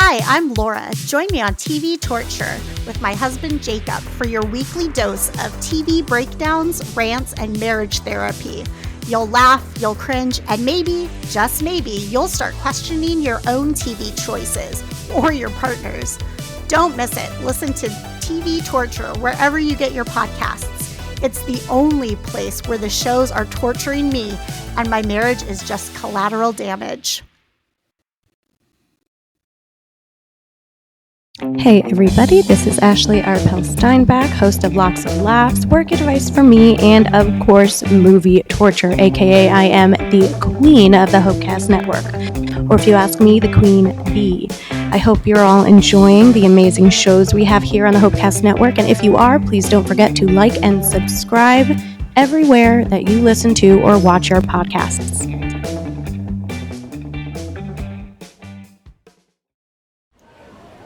Hi, I'm Laura. Join me on TV Torture with my husband Jacob for your weekly dose of TV breakdowns, rants, and marriage therapy. You'll laugh, you'll cringe, and maybe, just maybe, you'll start questioning your own TV choices or your partner's. Don't miss it. Listen to TV Torture wherever you get your podcasts. It's the only place where the shows are torturing me and my marriage is just collateral damage. Hey everybody, this is Ashley Arpel Steinbach, host of Locks of Laughs, work advice for me, and of course, movie torture, aka I am the queen of the Hopecast Network, or if you ask me, the queen bee. I hope you're all enjoying the amazing shows we have here on the Hopecast Network, and if you are, please don't forget to like and subscribe everywhere that you listen to or watch your podcasts.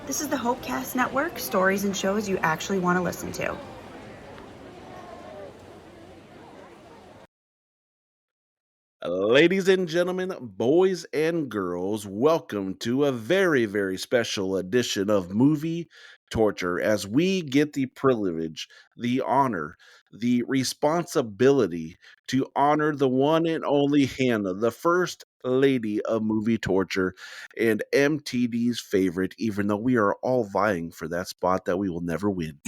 This is the Hopecast Network, stories and shows you actually want to listen to. Ladies and gentlemen, boys and girls, welcome to a very, very special edition of Movie Torture as we get the privilege, the honor, the responsibility to honor the one and only Hannah, the first lady of movie torture and MTD's favorite, even though we are all vying for that spot that we will never win.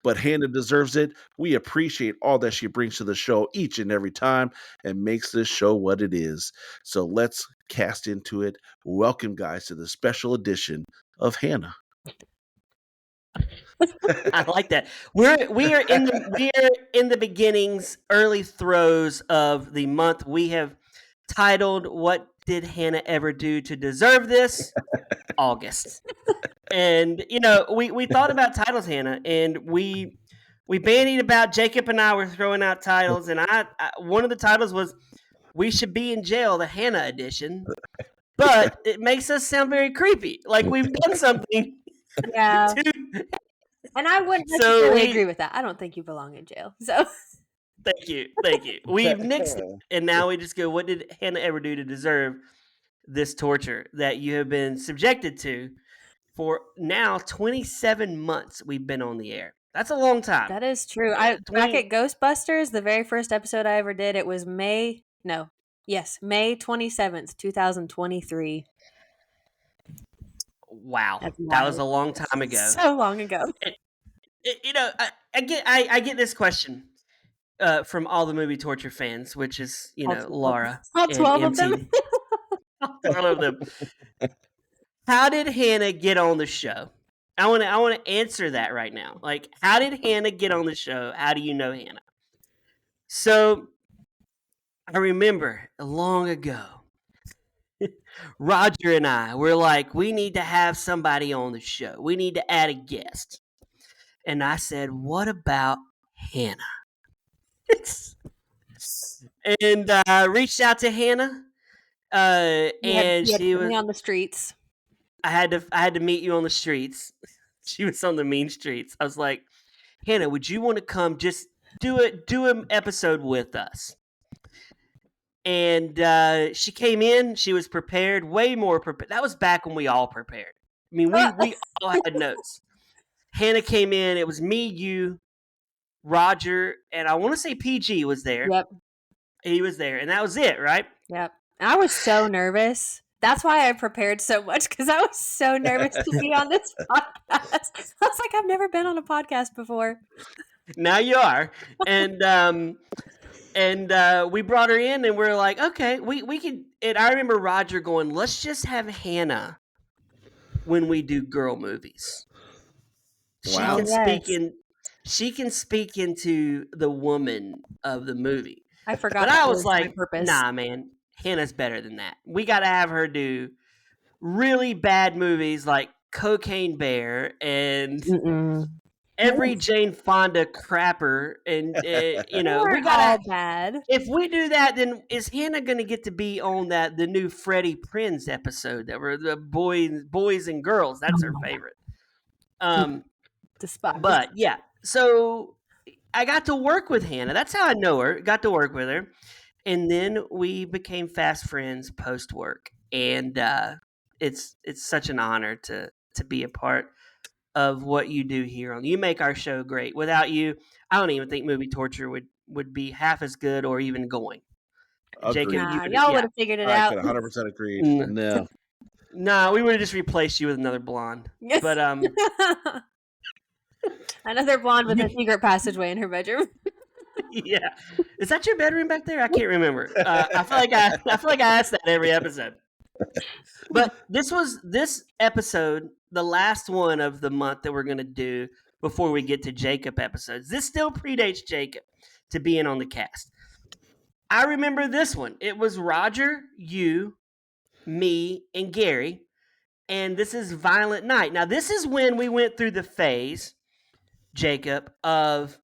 But Hannah deserves it. We appreciate all that she brings to the show each and every time and makes this show what it is. So let's cast into it. Welcome, guys, to the special edition of Hannah. I like that. We are in the beginnings, early throes of the month. We have titled "What Did Hannah Ever Do to Deserve This?" August. And we thought about titles, Hannah, and we bandied about. Jacob and I were throwing out titles, and I one of the titles was "We Should Be in Jail," the Hannah edition. But it makes us sound very creepy, like we've done something. Yeah. And I wouldn't necessarily agree with that. I don't think you belong in jail. So Thank you. We've nixed it, and now we just go, what did Hannah ever do to deserve this torture that you have been subjected to for now 27 months we've been on the air? That's a long time. That is true. Back at Ghostbusters, the very first episode I ever did, it was May 27th, 2023. Wow. That was a long time ago. So long ago. I get this question from all the movie torture fans, which is, Laura. All 12 of them. All 12 of them. How did Hannah get on the show? I want to answer that right now. Like, how did Hannah get on the show? How do you know Hannah? So, I remember long ago, Roger and I were like, we need to have somebody on the show. We need to add a guest. And I said, what about Hannah? And reached out to Hannah. And she was on the streets. I had to meet you on the streets. She was on the mean streets. I was like, Hannah, would you want to come just do an episode with us? And she came in. She was prepared, way more prepared. That was back when we all prepared. I mean, we all had notes. Hannah came in. It was me, you, Roger, and I want to say PG was there. Yep. He was there, and that was it, right? Yep. And I was so nervous. That's why I prepared so much, because I was so nervous to be on this podcast. I was like, I've never been on a podcast before. Now you are. And we brought her in, and we're like, okay, we could. And I remember Roger going, let's just have Hannah when we do girl movies. Wow. She can speak into the woman of the movie. I forgot. But I was like, nah, man, Hannah's better than that. We got to have her do really bad movies like Cocaine Bear and every Jane Fonda crapper. And, we got all bad. If we do that, then is Hannah going to get to be on the new Freddie Prinze episode that were the boys and girls? That's her favorite. But yeah, so I got to work with Hannah. That's how I know her. Got to work with her. And then we became fast friends post work. And it's such an honor to be a part of what you do here. You make our show great. Without you, I don't even think Movie Torture would be half as good or even going. Jacob, Agreed. Y'all would have figured it I out. can 100% agree. No. No. We would have just replaced you with another blonde. But another blonde with a secret passageway in her bedroom. Yeah, is that your bedroom back there? I can't remember. I feel like I asked that every episode. But this episode, the last one of the month that we're going to do before we get to Jacob episodes. This still predates Jacob to being on the cast. I remember this one. It was Roger, you, me, and Gary, and this is Violent Night. Now, this is when we went through the phase, Jacob, of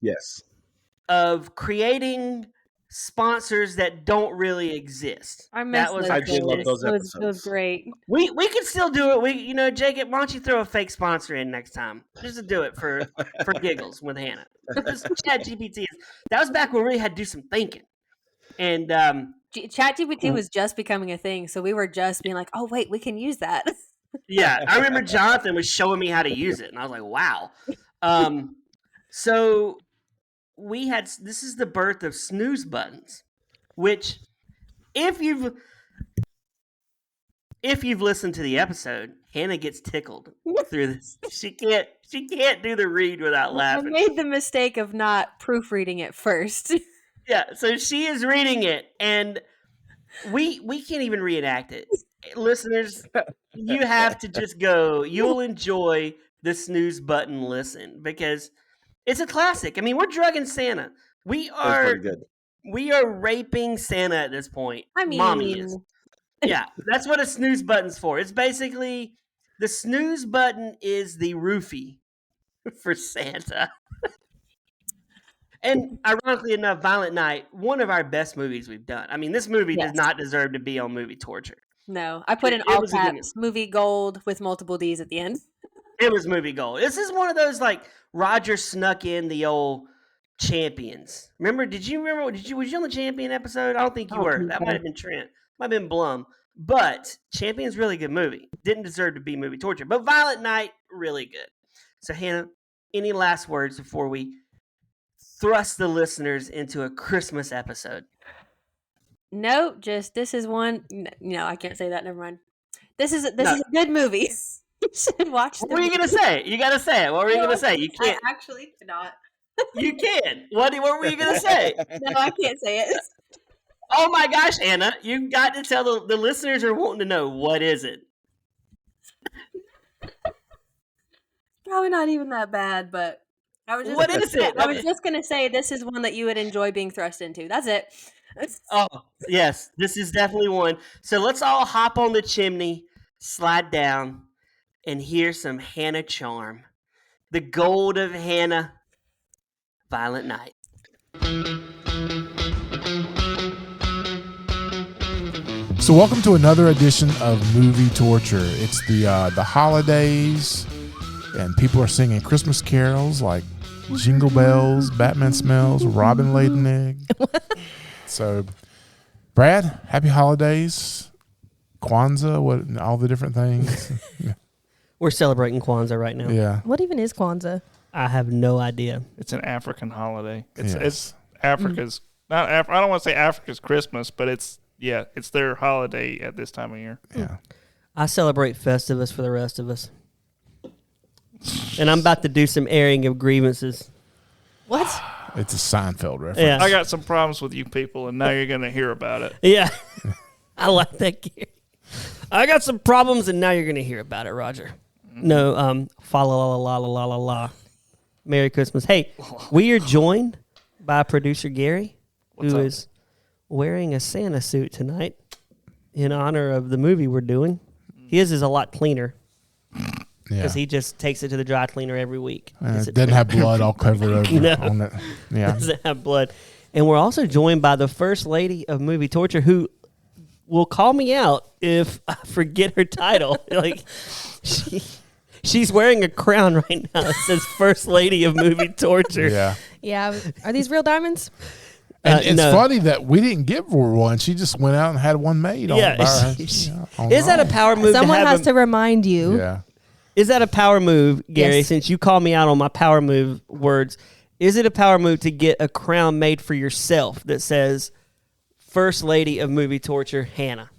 creating sponsors that don't really exist. I miss those. I did love those episodes. It was great. We can still do it. Jacob, why don't you throw a fake sponsor in next time, just to do it for giggles with Hannah. ChatGPT. That was back when we really had to do some thinking. And ChatGPT was just becoming a thing, so we were just being like, "Oh wait, we can use that." Yeah, I remember Jonathan was showing me how to use it, and I was like, "Wow." So this is the birth of snooze buttons, which if you've listened to the episode, Hannah gets tickled through this. She can't do the read without laughing. I made the mistake of not proofreading it first. Yeah, so she is reading it, and we can't even reenact it. Listeners, you have to just go. You'll enjoy the snooze button listen because it's a classic. I mean, we're drugging Santa. We are raping Santa at this point. I mean, Mommy is. Yeah, that's what a snooze button's for. It's basically the snooze button is the roofie for Santa. And ironically enough, Violent Night, one of our best movies we've done. I mean, this movie does not deserve to be on Movie Torture. No, I put in all caps, movie gold with multiple D's at the end. It was movie gold. This is one of those like Roger snuck in the old Champions. Remember? Was you on the Champion episode? I don't think you were. That might have been Trent. Might have been Blum. But Champion's really good movie. Didn't deserve to be Movie Torture. But Violent Night, really good. So Hannah, any last words before we thrust the listeners into a Christmas episode? No, just this is one. No, I can't say that. Never mind. This is a good movie. You should watch. What were you gonna say? You gotta say it. What were you gonna say? You can't. I actually cannot. You can. What were you gonna say? No, I can't say it. Oh my gosh, Anna! You got to tell the listeners are wanting to know what is it. Probably not even that bad, but I was just. What is it? I was just gonna say this is one that you would enjoy being thrust into. That's it. Oh yes, this is definitely one. So let's all hop on the chimney, slide down, and hear some Hannah charm. The gold of Hannah. Violent Night. So welcome to another edition of Movie Torture. It's the holidays, and people are singing Christmas carols like Jingle Bells, Batman Smells, Robin Laid an Egg. So, Brad, happy holidays, Kwanzaa, all the different things. We're celebrating Kwanzaa right now. Yeah. What even is Kwanzaa? I have no idea. It's an African holiday. Yes. It's Africa's not. I don't want to say Africa's Christmas, but it's their holiday at this time of year. Yeah. I celebrate Festivus for the rest of us, and I'm about to do some airing of grievances. What? It's a Seinfeld reference. Yeah. I got some problems with you people, and now you're going to hear about it. Yeah, I like that. I got some problems, and now you're going to hear about it, Roger. No, fa la la la la la la la. Merry Christmas. Hey, we are joined by producer Gary, who is wearing a Santa suit tonight in honor of the movie we're doing. His is a lot cleaner because he just takes it to the dry cleaner every week. It doesn't have blood all covered over on it. Yeah. It doesn't have blood. And we're also joined by the first lady of Movie Torture, who will call me out if I forget her title. Like, she's wearing a crown right now that says First Lady of Movie Torture. Yeah. Yeah. Are these real diamonds? And it's no. funny that we didn't give her one. She just went out and had one made. Yeah. Is that a power move? Someone to have has to remind you. Yeah. Is that a power move, Gary? Yes. Since you called me out on my power move words, is it a power move to get a crown made for yourself that says First Lady of Movie Torture, Hannah?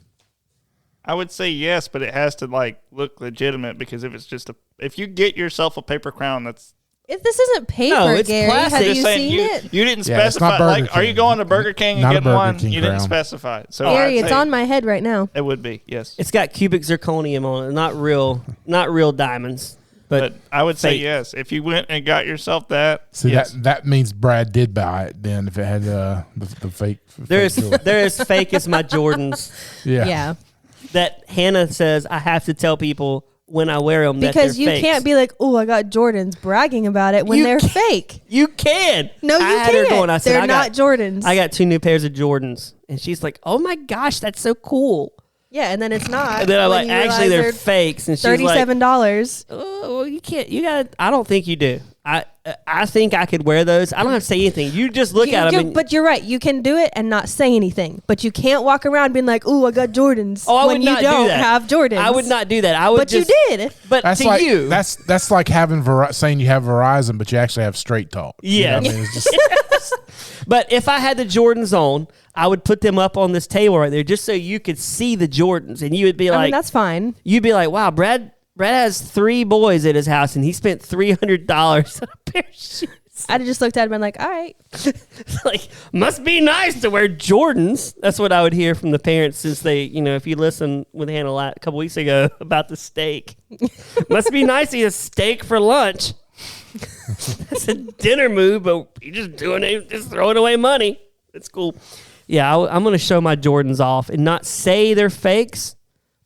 I would say yes, but it has to look legitimate, because if you get yourself a paper crown, that's If this isn't paper, No, it's Gary, plastic. have just you saying seen it? you didn't Yeah, it's not specify. Burger Are you King. going to Burger King and Not a getting Burger one? King You didn't crown. specify. So Gary, I'd it's say on my head right now. It would be yes, It's got cubic zirconium on it, not real diamonds. but I would say fake. yes. If you went and got yourself that, See, yes. that means Brad did buy it then if it had the fake. They're fake as fake as my Jordans yeah. that Hannah says I have to tell people when I wear them Because that you they're fakes. can't be like, oh, I got Jordans, bragging about it when You they're can't. fake. You can. No, you I had her can't. going, I said, They're I not got, Jordans. I got 2 new pairs of Jordans. And she's like, oh my gosh, that's so cool. Yeah, and then it's not. And then I'm when like, you actually, realize they're fakes. And she's like, $37. oh, well, you can't. You got. I don't think you do. I think I could wear those. I don't have to say anything. You just look at them. But you're right. You can do it and not say anything. But you can't walk around being like, "Ooh, I got Jordans." I when would you not don't do that. have Jordans. I would not do that. I would. But just, you did. But That's to like you, that's like having saying you have Verizon, but you actually have Straight Talk. Yeah. You know what I mean? It's just, But if I had the Jordans on, I would put them up on this table right there, just so you could see the Jordans, and you would be like, I mean, that's fine. you'd be like, wow, Brad has 3 boys at his house, and he spent $300 on a pair of shoes. I'd have just looked at him and been like, "All right." Like, must be nice to wear Jordans. That's what I would hear from the parents, since they, if you listen with Hannah a couple weeks ago about the steak. Must be nice to eat a steak for lunch. That's a dinner move, but you're just throwing away money. It's cool. Yeah, I'm going to show my Jordans off and not say they're fakes,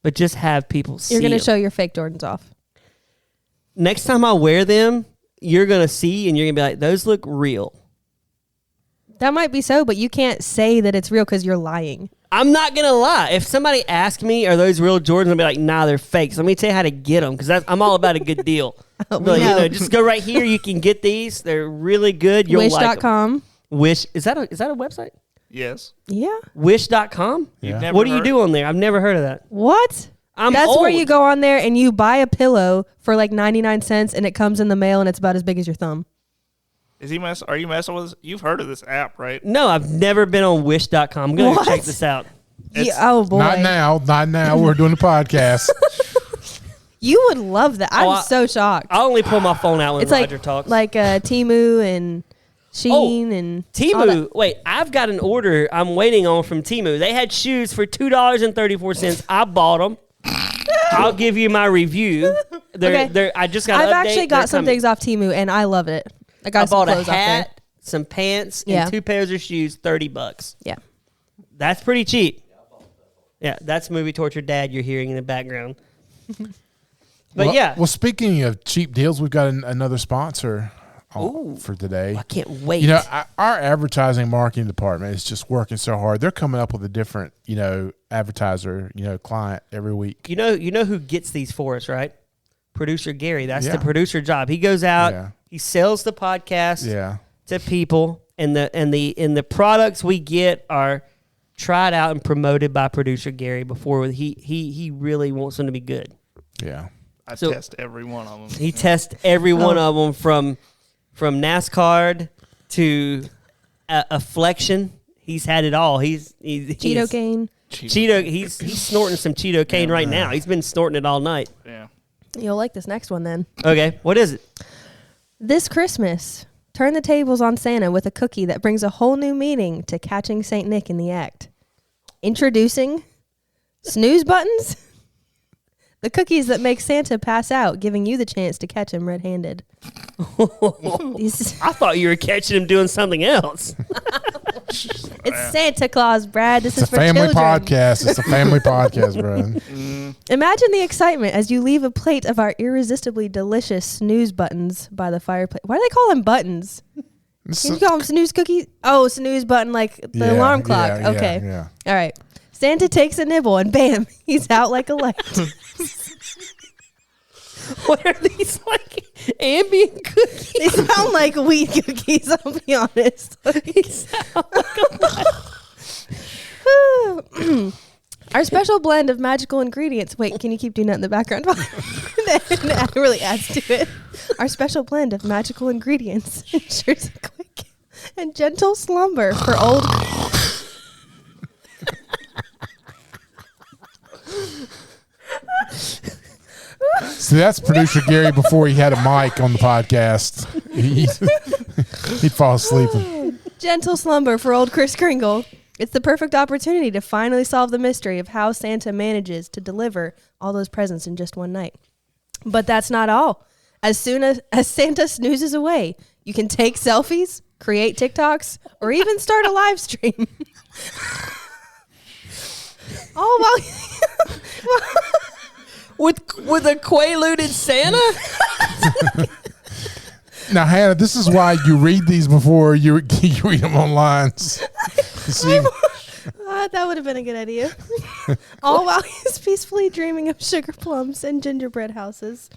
but just have people see You're going to them. show your fake Jordans off. Next time I wear them, you're going to see and you're going to be like, those look real. That might be so, but you can't say that it's real because you're lying. I'm not going to lie. If somebody asks me, are those real Jordans? I'll be like, nah, they're fakes. Let me tell you how to get them, because I'm all about a good deal. We Like, know. just go right here. You can get these. They're really good. You'll like them. Wish.com. Wish. Is that a website? yes. Yeah. Wish.com? Yeah. Never What do you heard- do on there? I've never heard of that. What? I'm That's old. where you go on there and you buy a pillow for like 99 cents and it comes in the mail and it's about as big as your thumb. Are you messing with us? You've heard of this app, right? No, I've never been on Wish.com. I'm going to What? check this out. Oh, boy. not now. We're doing the podcast. You would love that. I'm I- so shocked. I only pull my phone out when It's Roger like talks. Temu and Shein and all Temu. that. Wait, I've got an order I'm waiting on from Temu. They had shoes for $2.34. I bought them. I'll give you my review. Okay. I just got. I've actually got some things off Temu and I love it. I got I some bought a clothes off there. hat, some pants, Yeah. and 2 pairs of shoes. $30. Yeah. That's pretty cheap. Yeah, that's Movie Torture Dad you're hearing in the background. But yeah, Well, speaking of cheap deals, we've got another sponsor for today. I can't wait. You know, our advertising marketing department is just working so hard. They're coming up with a different, advertiser, client every week. You know who gets these for us, right? Producer Gary. That's Yeah. the producer job. He goes out, Yeah. he sells the podcast Yeah. to people, and the products we get are tried out and promoted by producer Gary before he really wants them to be good. Yeah. I So- test every one of them. He tests every one of them from NASCAR to a flexion. He's had it all. He's Cheeto cane. Cheeto. He's snorting some Cheeto cane right now. He's been snorting it all night. Yeah. You'll like this next one then. Okay, what is it? This Christmas, turn the tables on Santa with a cookie that brings a whole new meaning to catching St. Nick in the act. Introducing snooze buttons, the cookies that make Santa pass out, giving you the chance to catch him red-handed. I thought you were catching him doing something else. It's Santa Claus, Brad. This It's is a for family children. podcast. It's a family podcast, bro. Imagine the excitement as you leave a plate of our irresistibly delicious snooze buttons by the fireplace. Why do they call them buttons? Can you call them snooze cookies? Oh, snooze button, like the alarm clock. Yeah, okay. Yeah. All right. Santa takes a nibble and bam, he's out like a light. What are these like ambient cookies? They sound like wheat cookies, I'll be honest. They sound like Our special blend of magical ingredients. Wait, can you keep doing that in the background? That really adds to it. Our special blend of magical ingredients ensures a quick and gentle slumber for old. See, that's producer Gary before he had a mic on the podcast. He'd fall asleep. Gentle slumber for old Kris Kringle. It's the perfect opportunity to finally solve the mystery of how Santa manages to deliver all those presents in just one night. But that's not all. As soon as Santa snoozes away, you can take selfies, create TikToks, or even start a live stream. All while With a quaaluded Santa? Now, Hannah, this is why you read these before you read them online. That would have been a good idea. All while he's peacefully dreaming of sugar plums and gingerbread houses.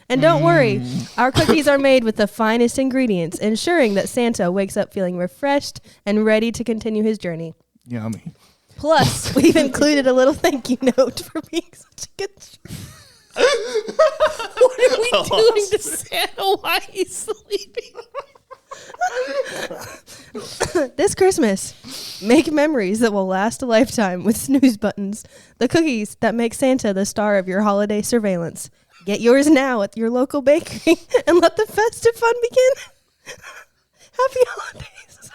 And don't worry, our cookies are made with the finest ingredients, ensuring that Santa wakes up feeling refreshed and ready to continue his journey. Yummy. Plus, we've included a little thank you note for being such a good. What are we doing to Santa while he's sleeping? This Christmas, make memories that will last a lifetime with snooze buttons, the cookies that make Santa the star of your holiday surveillance. Get yours now at your local bakery and let the festive fun begin. Happy holidays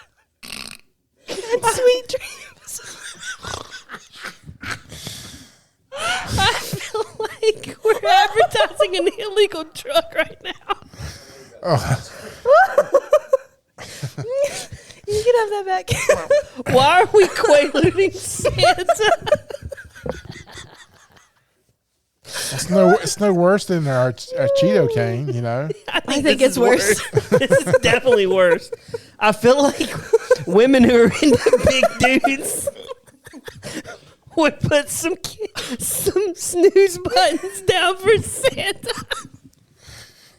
and sweet dreams. I feel like we're advertising an illegal drug right now. You can have that back. Why are we quaaluding Santa? It's no worse than our Cheeto cane, you know. I think it's worse. This is definitely worse. I feel like women who are into big dudes would put some snooze buttons down for Santa.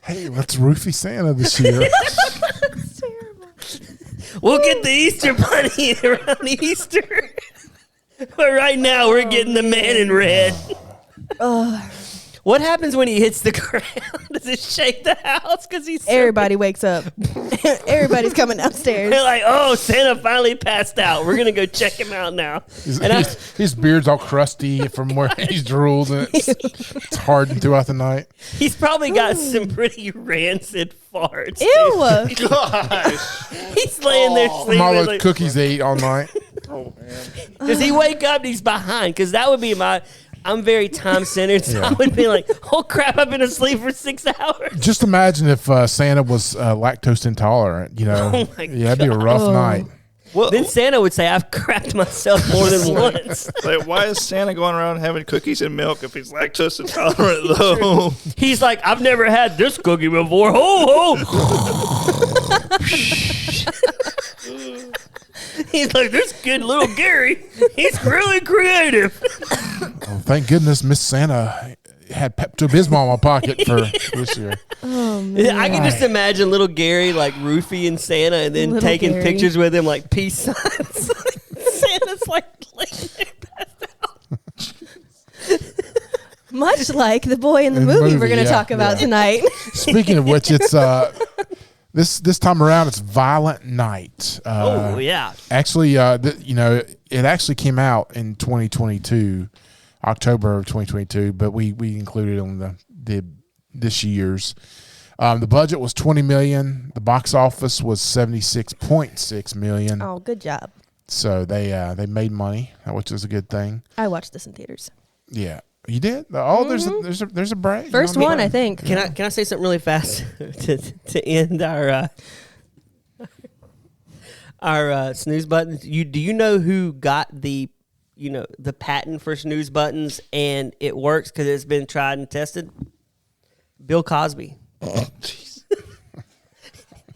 Hey, let's roofie Santa this year. That's terrible. We'll get the Easter bunny around Easter. But right now, we're getting the man in red. What happens when he hits the ground? Does it shake the house? Because he's Everybody wakes up. Everybody's coming downstairs. They're like, oh, Santa finally passed out. We're going to go check him out now. His beard's all crusty from where he's drooled, and it's hardened throughout the night. He's probably got some pretty rancid farts. Ew. Gosh. He's laying there From sleeping. all those like, cookies they ate all night. Oh, man. does he wake up and he's behind? Because that would be I'm very time-centered, so I would be like, oh, crap, I've been asleep for 6 hours. Just imagine if Santa was lactose intolerant, you know. Oh my yeah, it'd be a rough night. Well, Then Santa would say, I've cracked myself more than once. like, why is Santa going around having cookies and milk if he's lactose intolerant, though? He's like, I've never had this cookie before. Ho, ho. He's like, this kid, little Gary, he's really creative. Oh, thank goodness Miss Santa had Pepto-Bismol in my pocket for this year. Oh, man. I can just imagine little Gary like roofing Santa and then Little taking Gary. pictures with him like peace signs. Santa's like laying there passed out. Much like the boy in the In the movie we're movie, going to yeah, talk about yeah. tonight. Speaking of which, it's this time around it's Violent Night. Oh yeah. Actually, it actually came out in 2022, October of 2022, but we included it on this year's. The budget was $20 million. The box office was $76.6 million. Oh, good job. So they made money, which is a good thing. I watched this in theaters. Yeah, you did. Oh, there's a break. First You're on one, the I break. think. Can I say something really fast to end our snooze buttons? Do you know who got the patent for snooze buttons and it works because it's been tried and tested? Bill Cosby.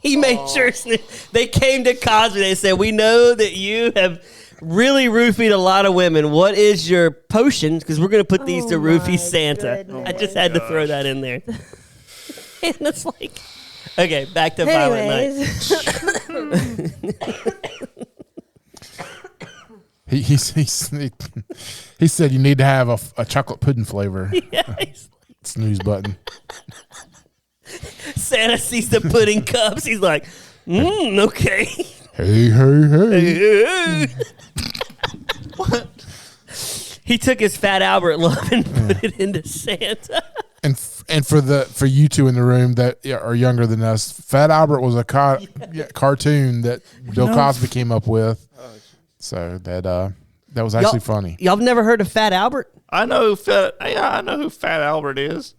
He made sure they came to Cosby. They said, "We know that you have really roofied a lot of women. What is your potion? Because we're going to put these to roofie Santa. I just had to throw that in there. And it's like, okay, back to Violent Night. He said you need to have a chocolate pudding flavor. Yeah, Snooze button. Santa sees the pudding cups. He's like, okay. Hey. What? He took his Fat Albert love and put it into Santa. And for you two in the room that are younger than us, Fat Albert was a cartoon that Bill Cosby came up with. So that was actually funny. Y'all have never heard of Fat Albert? I know who Fat Albert is.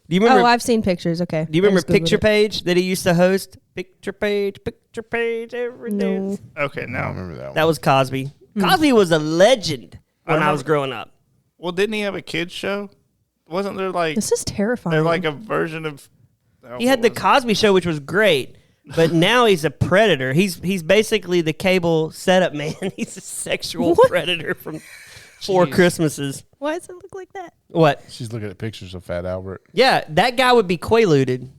Do you remember? Oh, I've seen pictures. Okay. Do you remember Picture Page that he used to host? Picture Page every day. No. Okay, now I remember that one. That was Cosby. Cosby was a legend when I was growing up. Well, didn't he have a kids show? Wasn't there like This is terrifying. there like a version of? He had the Cosby Show, which was great, but now he's a predator. He's basically the cable setup man. He's a sexual predator from Four Christmases. Why does it look like that? What? She's looking at pictures of Fat Albert. Yeah, that guy would be quaaluded.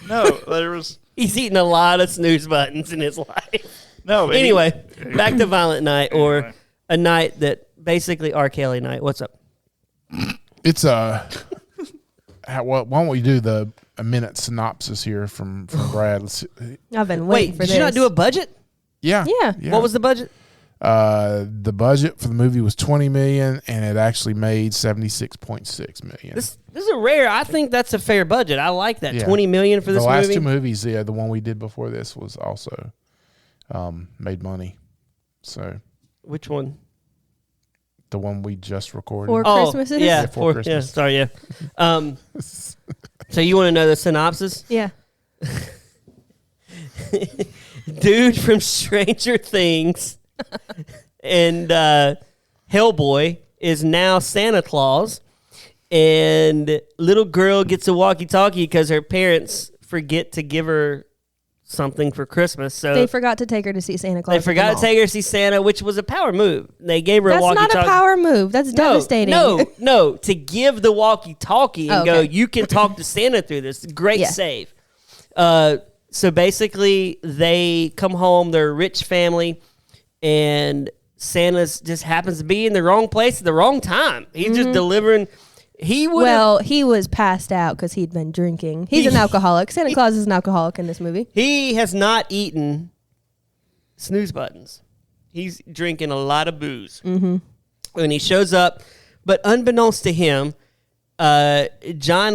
No, there was. He's eaten a lot of snooze buttons in his life. No, but anyway, back to Violent Night, or Anyway. a night that basically R. Kelly night. What's up? It's why don't we do a minute synopsis here from Brad? I've been Wait, waiting for did this. you not do a budget? Yeah. What was the budget? The budget for the movie was $20 million, and it actually made $76.6 million. This is a rare. I think that's a fair budget. I like that. Yeah. $20 million for this movie. The last movie. two movies, the one we did before this was also made money. So Which one? the one we just recorded. Four Christmases? Yeah, Four Yeah, Christmas. sorry, yeah. So you want to know the synopsis? Yeah. Dude from Stranger Things and Hellboy is now Santa Claus, and little girl gets a walkie-talkie because her parents forget to give her something for Christmas. So They forgot to take her to see Santa Claus. they forgot to take her to see Santa, which was a power move. They gave her That's a walkie-talkie. not a power move. That's devastating. No, to give the walkie-talkie and go, you can talk to Santa through this. Great save. So basically, they come home. They're a rich family, and Santa's just happens to be in the wrong place at the wrong time. He's just delivering. He was passed out because he'd been drinking. He's an alcoholic. Santa Claus is an alcoholic in this movie. He has not eaten snooze buttons. He's drinking a lot of booze. Mm-hmm. When he shows up, but unbeknownst to him, John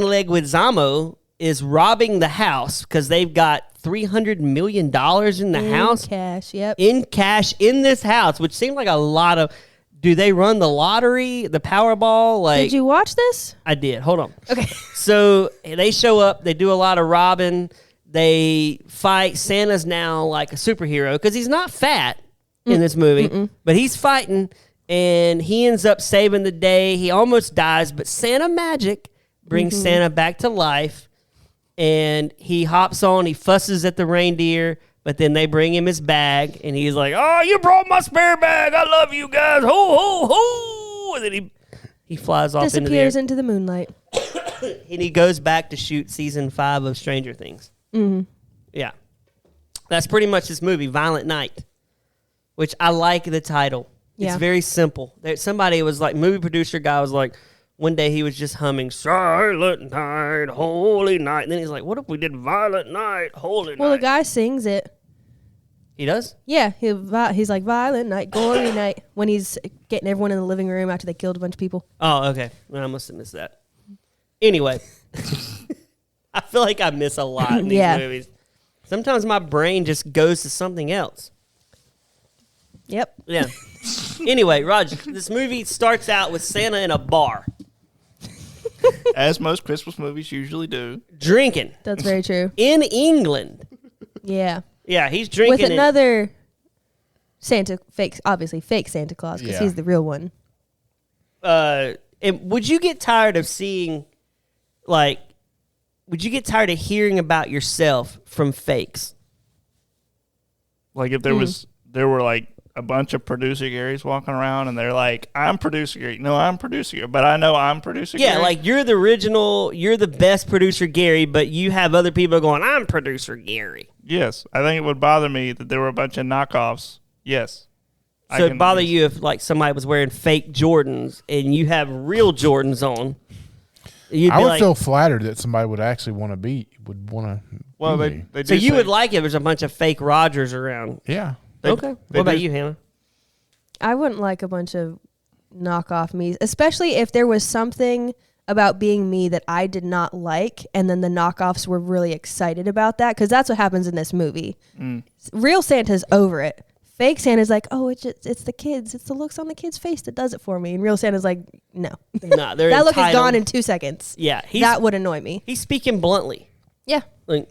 Leguizamo is robbing the house because they've got $300 million in the house. Cash, yep. In cash in this house, which seemed like a lot of... Do they run the lottery, the Powerball? Like, did you watch this? I did. Hold on. Okay. So they show up. They do a lot of robbing. They fight. Santa's now like a superhero because he's not fat in this movie, but he's fighting, and he ends up saving the day. He almost dies, but Santa magic brings Santa back to life, and he hops on. He fusses at the reindeer. But then they bring him his bag, and he's like, "Oh, you brought my spare bag. I love you guys. Ho, ho, ho!" And then he flies off Disappears into the moonlight. and he goes back to shoot season 5 of Stranger Things. Mm-hmm. Yeah, that's pretty much this movie, Violent Night, which I like the title. Yeah. It's very simple. Somebody was like, movie producer guy was like, one day he was just humming Silent Night, Holy Night, and then he's like, "What if we did Violent Night, Holy Night?" Well, the guy sings it. He does? Yeah, he's like Violent Night, Gory Night when he's getting everyone in the living room after they killed a bunch of people. Oh, okay. Well, I must have missed that. Anyway, I feel like I miss a lot in these movies. Sometimes my brain just goes to something else. Yep. Yeah. Anyway, Roger, this movie starts out with Santa in a bar. As most Christmas movies usually do. Drinking. That's very true. In England. Yeah. Yeah, he's drinking. With another fake Santa Claus, because he's the real one. And would you get tired of seeing, would you get tired of hearing about yourself from fakes? Like if there were like a bunch of producer Garys walking around, and they're like, "I'm producer Gary." No, I'm producer Gary, but I know I'm producer Gary. Yeah, like you're the original, you're the best producer Gary, but you have other people going, "I'm producer Gary." Yes, I think it would bother me that there were a bunch of knockoffs. Yes. So it'd bother you if like somebody was wearing fake Jordans and you have real Jordans on. I would feel flattered that somebody would actually want to be. Well, they do. So you would like it if there's a bunch of fake Rogers around. Yeah. Okay. What about you, Hannah? I wouldn't like a bunch of knockoff me's, especially if there was something about being me that I did not like, and then the knockoffs were really excited about that, because that's what happens in this movie. Real Santa's over it. Fake Santa's like, oh, it's the kids. It's the looks on the kid's face that does it for me. And real Santa's like, no. Nah, they're that look is entitled. gone in 2 seconds. Yeah. That would annoy me. He's speaking bluntly. Yeah. Like,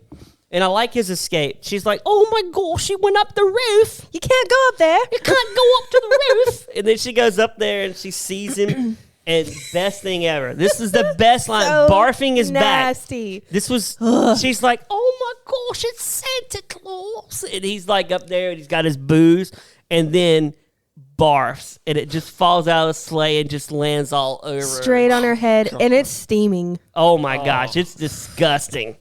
and I like his escape. She's like, oh my gosh, she went up the roof. You can't go up there. You can't go up to the roof. And then she goes up there and she sees him. And best thing ever. This is the best line. So barfing is nasty. back. This was, she's like, oh my gosh, it's Santa Claus. And he's like up there and he's got his booze. And then barfs. And it just falls out of the sleigh and just lands all over Straight on her head. And it's steaming. Oh my gosh, it's disgusting.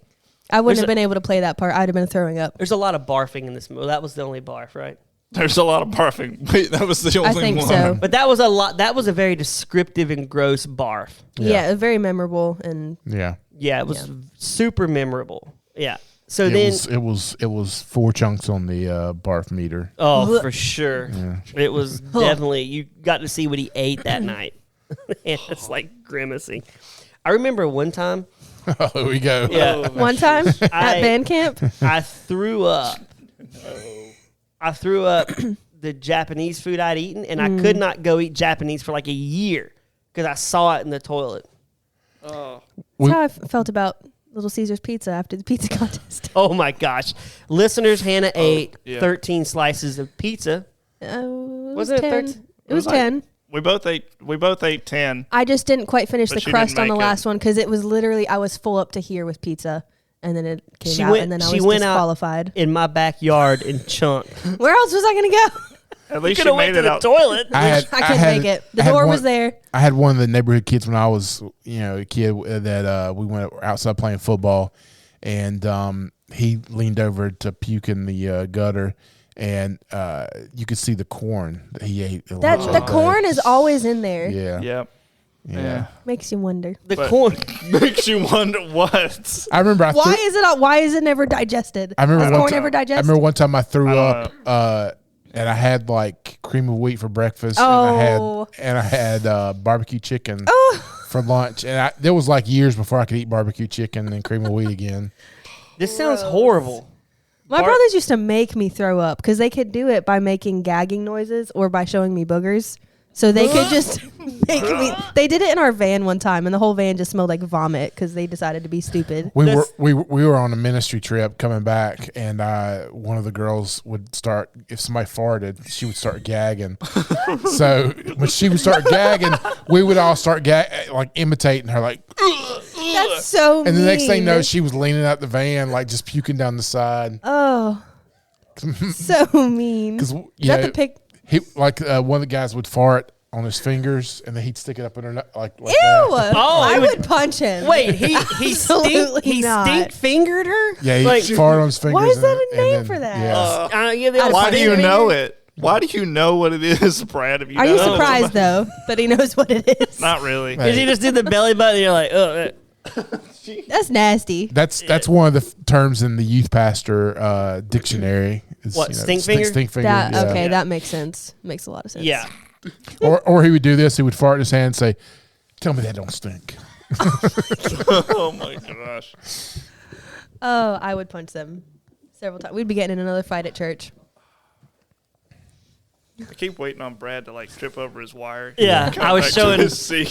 I wouldn't have been able to play that part. I'd have been throwing up. There's a lot of barfing in this movie. That was the only barf, right? There's a lot of barfing. Wait, that was the only I think one. so. But that was a lot. That was a very descriptive and gross barf. Yeah, very memorable. And Yeah. Yeah, it was super memorable. Yeah. So It was 4 chunks on the barf meter. Oh, for sure. Yeah. It was definitely, you got to see what he ate that night. And it's like grimacing. I remember one time. Oh, here we go. Yeah. One time at band camp, I threw up. I threw up the Japanese food I'd eaten, and I could not go eat Japanese for like a year because I saw it in the toilet. Oh. That's how I felt about Little Caesar's pizza after the pizza contest. Oh my gosh. Listeners, Hannah ate 13 slices of pizza. Wasn't it 13? It was 10. We both ate 10. I just didn't quite finish the crust on the make last one because it was literally, I was full up to here with pizza. And then it came out, and then I was disqualified. Out in my backyard and chunked. Where else was I going to go? At least you made it out. The toilet. I couldn't make it. The door was there. I had one of the neighborhood kids when I was, a kid that we went outside playing football, and he leaned over to puke in the gutter, and you could see the corn that he ate. The corn is always in there. Yeah. Yep. Yeah. Makes you wonder. The corn makes you wonder what. I remember. Why is it never digested? I remember is corn ever digested? I remember one time I threw up, and I had like cream of wheat for breakfast, and I had barbecue chicken for lunch, and there was like years before I could eat barbecue chicken and cream of wheat again. This sounds horrible. My brothers used to make me throw up because they could do it by making gagging noises or by showing me boogers. So they could just make me. They did it in our van one time, and the whole van just smelled like vomit because they decided to be stupid. We were on a ministry trip coming back, and one of the girls would start, if somebody farted, she would start gagging. So when she would start gagging, we would all start like imitating her, like. That's so mean. And the next thing you know, she was leaning out the van, like just puking down the side. Oh, so mean. Because the pic? He one of the guys would fart on his fingers, and then he'd stick it up in her like Ew! that. I would punch him. Wait, he stink fingered her? Yeah, he farted on his fingers. Why is that a name for that? Yeah. Why do you know it? Why do you know what it is, Brad? Are you surprised though that he knows what it is? Not really. Because he just did the belly button, and you're like, oh. That's nasty. That's one of the terms in the youth pastor dictionary. What, stink finger? Stink finger. Okay, that makes sense. Makes a lot of sense. Yeah. Or he would do this. He would fart in his hand and say, "Tell me that don't stink." Oh my gosh. Oh, I would punch them several times. We'd be getting in another fight at church. I keep waiting on Brad to trip over his wire. Yeah, I was showing.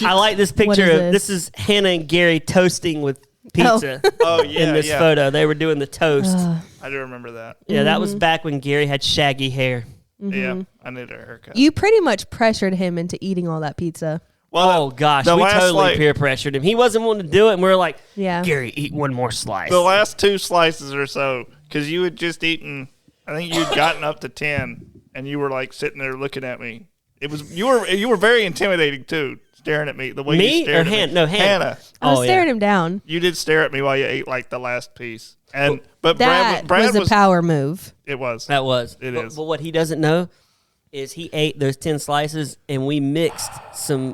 I like this picture. This is Hannah and Gary toasting with pizza. Oh yeah, in this photo, they were doing the toast. I do remember that. Yeah, that was back when Gary had shaggy hair. Mm-hmm. Yeah, I needed a haircut. You pretty much pressured him into eating all that pizza. Well, oh gosh, we totally peer pressured him. He wasn't wanting to do it, and we were like, Gary, eat one more slice. The last 2 slices or so, because you had just eaten. I think you'd gotten up to 10. and you were like sitting there looking at me. It was you were very intimidating too, staring at me the way you stared at me. No, Hannah. I was staring him down. You did stare at me while you ate like the last piece, but That Brad was a power move. It was. That was. It is. But what he doesn't know is he ate those 10 slices, and we mixed some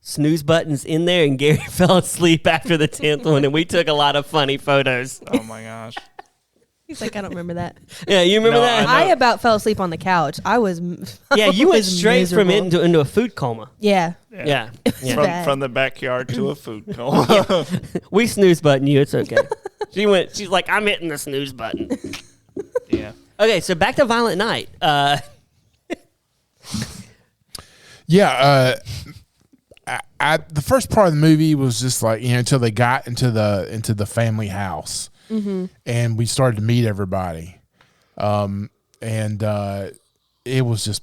snooze buttons in there, and Gary fell asleep after the 10th one, and we took a lot of funny photos. Oh my gosh. He's like, I don't remember that. Yeah, you remember that? I about fell asleep on the couch. I was. Yeah, you went straight miserable. from it into a food coma. Yeah. Yeah. From the backyard to a food coma. We snooze button you. It's okay. She's like, I'm hitting the snooze button. Yeah. Okay, so back to Violent Night. Yeah, the first part of the movie was just like, until they got into the family house, and we started to meet everybody, and it was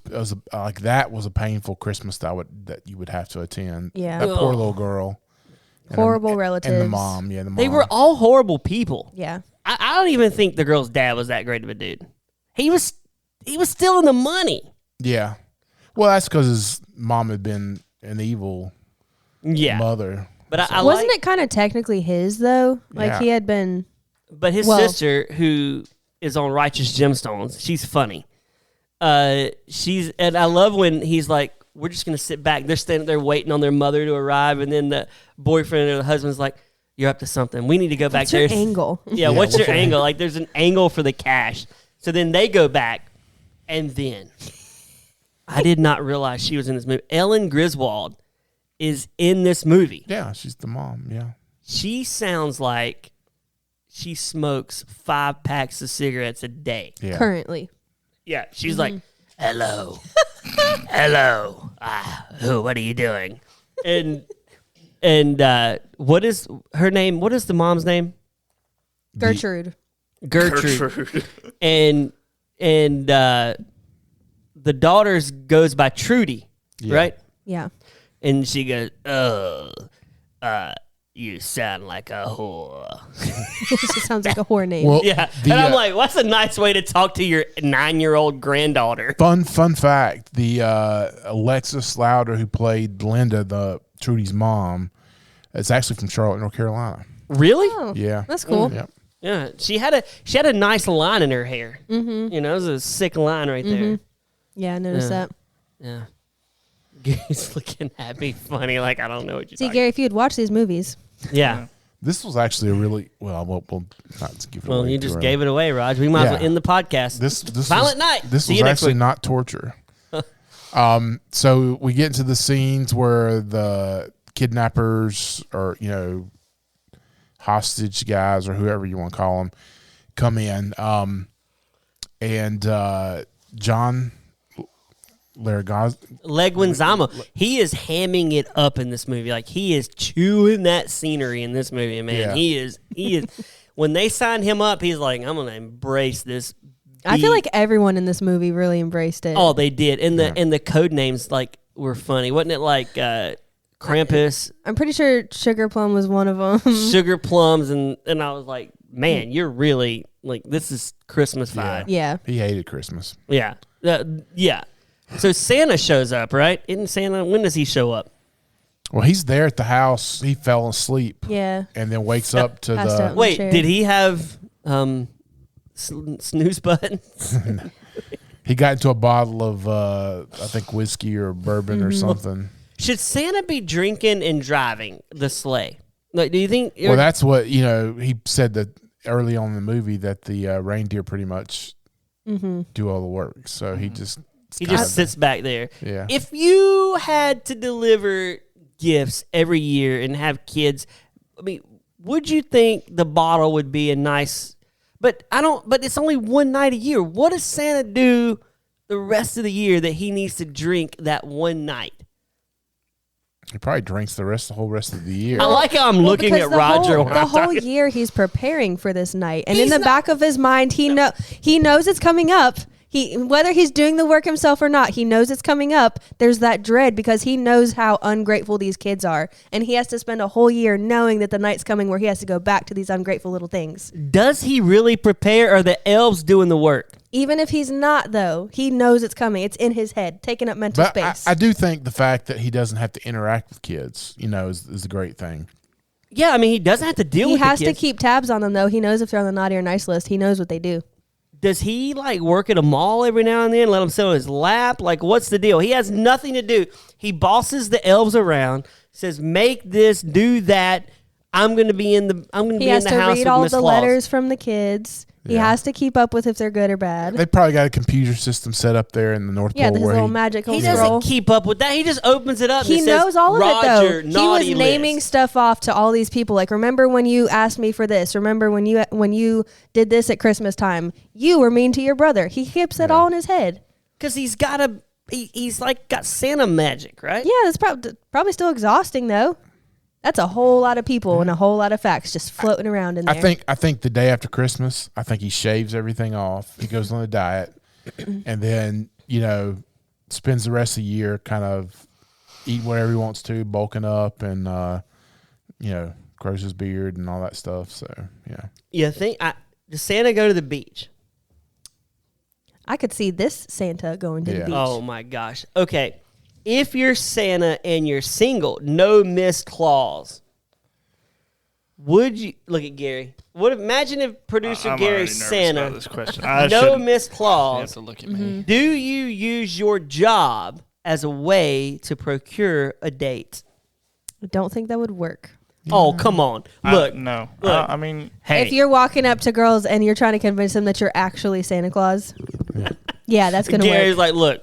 like that was a painful Christmas that you would have to attend. Yeah. That poor little girl. Horrible relatives. And the mom. Yeah, the mom. They were all horrible people. Yeah. I don't even think the girl's dad was that great of a dude. He was stealing the money. Yeah. Well, that's because his mom had been an evil mother. But I wasn't it kind of technically his though? Like he had been. But his sister, who is on Righteous Gemstones, she's funny. And I love when he's like, we're just gonna sit back. They're standing there waiting on their mother to arrive, and then the boyfriend or the husband's like, "You're up to something. We need to go back there." What's your angle? Yeah, what's your angle? Like, there's an angle for the cash. So then they go back, and then I did not realize she was in this movie. Ellen Griswold is in this movie. Yeah, she's the mom. Yeah, she sounds like she smokes 5 packs of cigarettes a day. Yeah. Currently. Yeah, she's like, hello. Hello. What are you doing? And what is her name? What is the mom's name? Gertrude. And the daughter's goes by Trudy, right? Yeah. And she goes, you sound like a whore. She sounds like a whore name. Well, Yeah. And I'm like, what's a nice way to talk to your 9-year-old granddaughter? Fun fact: the Alexis Louder, who played Linda, Trudy's mom, is actually from Charlotte, North Carolina. Really? Oh, Yeah, that's cool. Yep. Yeah. She had a nice line in her hair. Mm-hmm. You know, it was a sick line right there. Yeah, I noticed that. Yeah. Gary's looking at me funny, like I don't know what you're See, talking Gary, if you had watched these movies. Yeah. This was actually a really we'll not give it away. Well, you just gave it away, Raj. We might as well end the podcast. This Violent Night. This See was you next actually week. not torture. So we get into the scenes where the kidnappers or hostage guys or whoever you want to call them come in, and John Leguizamo, he is hamming it up in this movie. Like, he is chewing that scenery in this movie, man. Yeah. He is. When they signed him up, he's like, I'm gonna embrace this. I feel like everyone in this movie really embraced it. Oh, they did, and the code names were funny, wasn't it? Like Krampus. I'm pretty sure Sugar Plum was one of them. Sugar Plums, and I was like, man, you're really this is Christmas vibe. Yeah. He hated Christmas. Yeah. Yeah. So Santa shows up, right? Isn't Santa? When does he show up? Well, he's there at the house. He fell asleep. Yeah. And then wakes up to Passed out. Wait, Sure. did he have snooze buttons? He got into a bottle of I think whiskey or bourbon or something. Should Santa be drinking and driving the sleigh? Like, do you think? Well, that's what he said that early on in the movie that the reindeer pretty much do all the work. So he just sits back there. Yeah. If you had to deliver gifts every year and have kids, I mean, would you think the bottle would be a nice? But it's only one night a year. What does Santa do the rest of the year that he needs to drink that one night? He probably drinks the whole rest of the year. I like how I'm looking at Roger. The whole year he's preparing for this night, and in the back of his mind, he knows it's coming up. Whether he's doing the work himself or not, he knows it's coming up. There's that dread because he knows how ungrateful these kids are, and he has to spend a whole year knowing that the night's coming where he has to go back to these ungrateful little things. Does he really prepare, or are the elves doing the work? Even if he's not, though, he knows it's coming. It's in his head, taking up mental space. I do think the fact that he doesn't have to interact with kids, is a great thing. Yeah, I mean, he doesn't have to deal with the kids. He has to keep tabs on them, though. He knows if they're on the naughty or nice list. He knows what they do. Does he, work at a mall every now and then, let them sit on his lap? What's the deal? He has nothing to do. He bosses the elves around, says, make this, do that. I'm going to be in the house with Miss Claus. He has to read all of the letters from the kids. He has to keep up with if they're good or bad. They probably got a computer system set up there in the North Pole. Yeah, this little magical He scroll. doesn't keep up with that. He just opens it up. He and knows says, all of Roger, it, though. He was naming list. stuff off to all these people. Remember when you asked me for this? Remember when you did this at Christmas time? You were mean to your brother. He keeps it all in his head. Because he's got got Santa magic, right? Yeah, that's probably still exhausting, though. That's a whole lot of people and a whole lot of facts just floating around in there. I think the day after Christmas, I think he shaves everything off. He goes on a diet, and then spends the rest of the year kind of eating whatever he wants to, bulking up, and grows his beard and all that stuff. So yeah. You think does Santa go to the beach? I could see this Santa going to the beach. Oh my gosh. Okay. If you're Santa and you're single, no Miss Claus, would you look at Gary? Imagine if producer Gary's Santa, this question. no Miss Claus. You have to look at me. Do you use your job as a way to procure a date? I don't think that would work. Oh, come on. Look. No. Look. I mean, hey. If you're walking up to girls and you're trying to convince them that you're actually Santa Claus, yeah, that's going to work. Gary's like, look,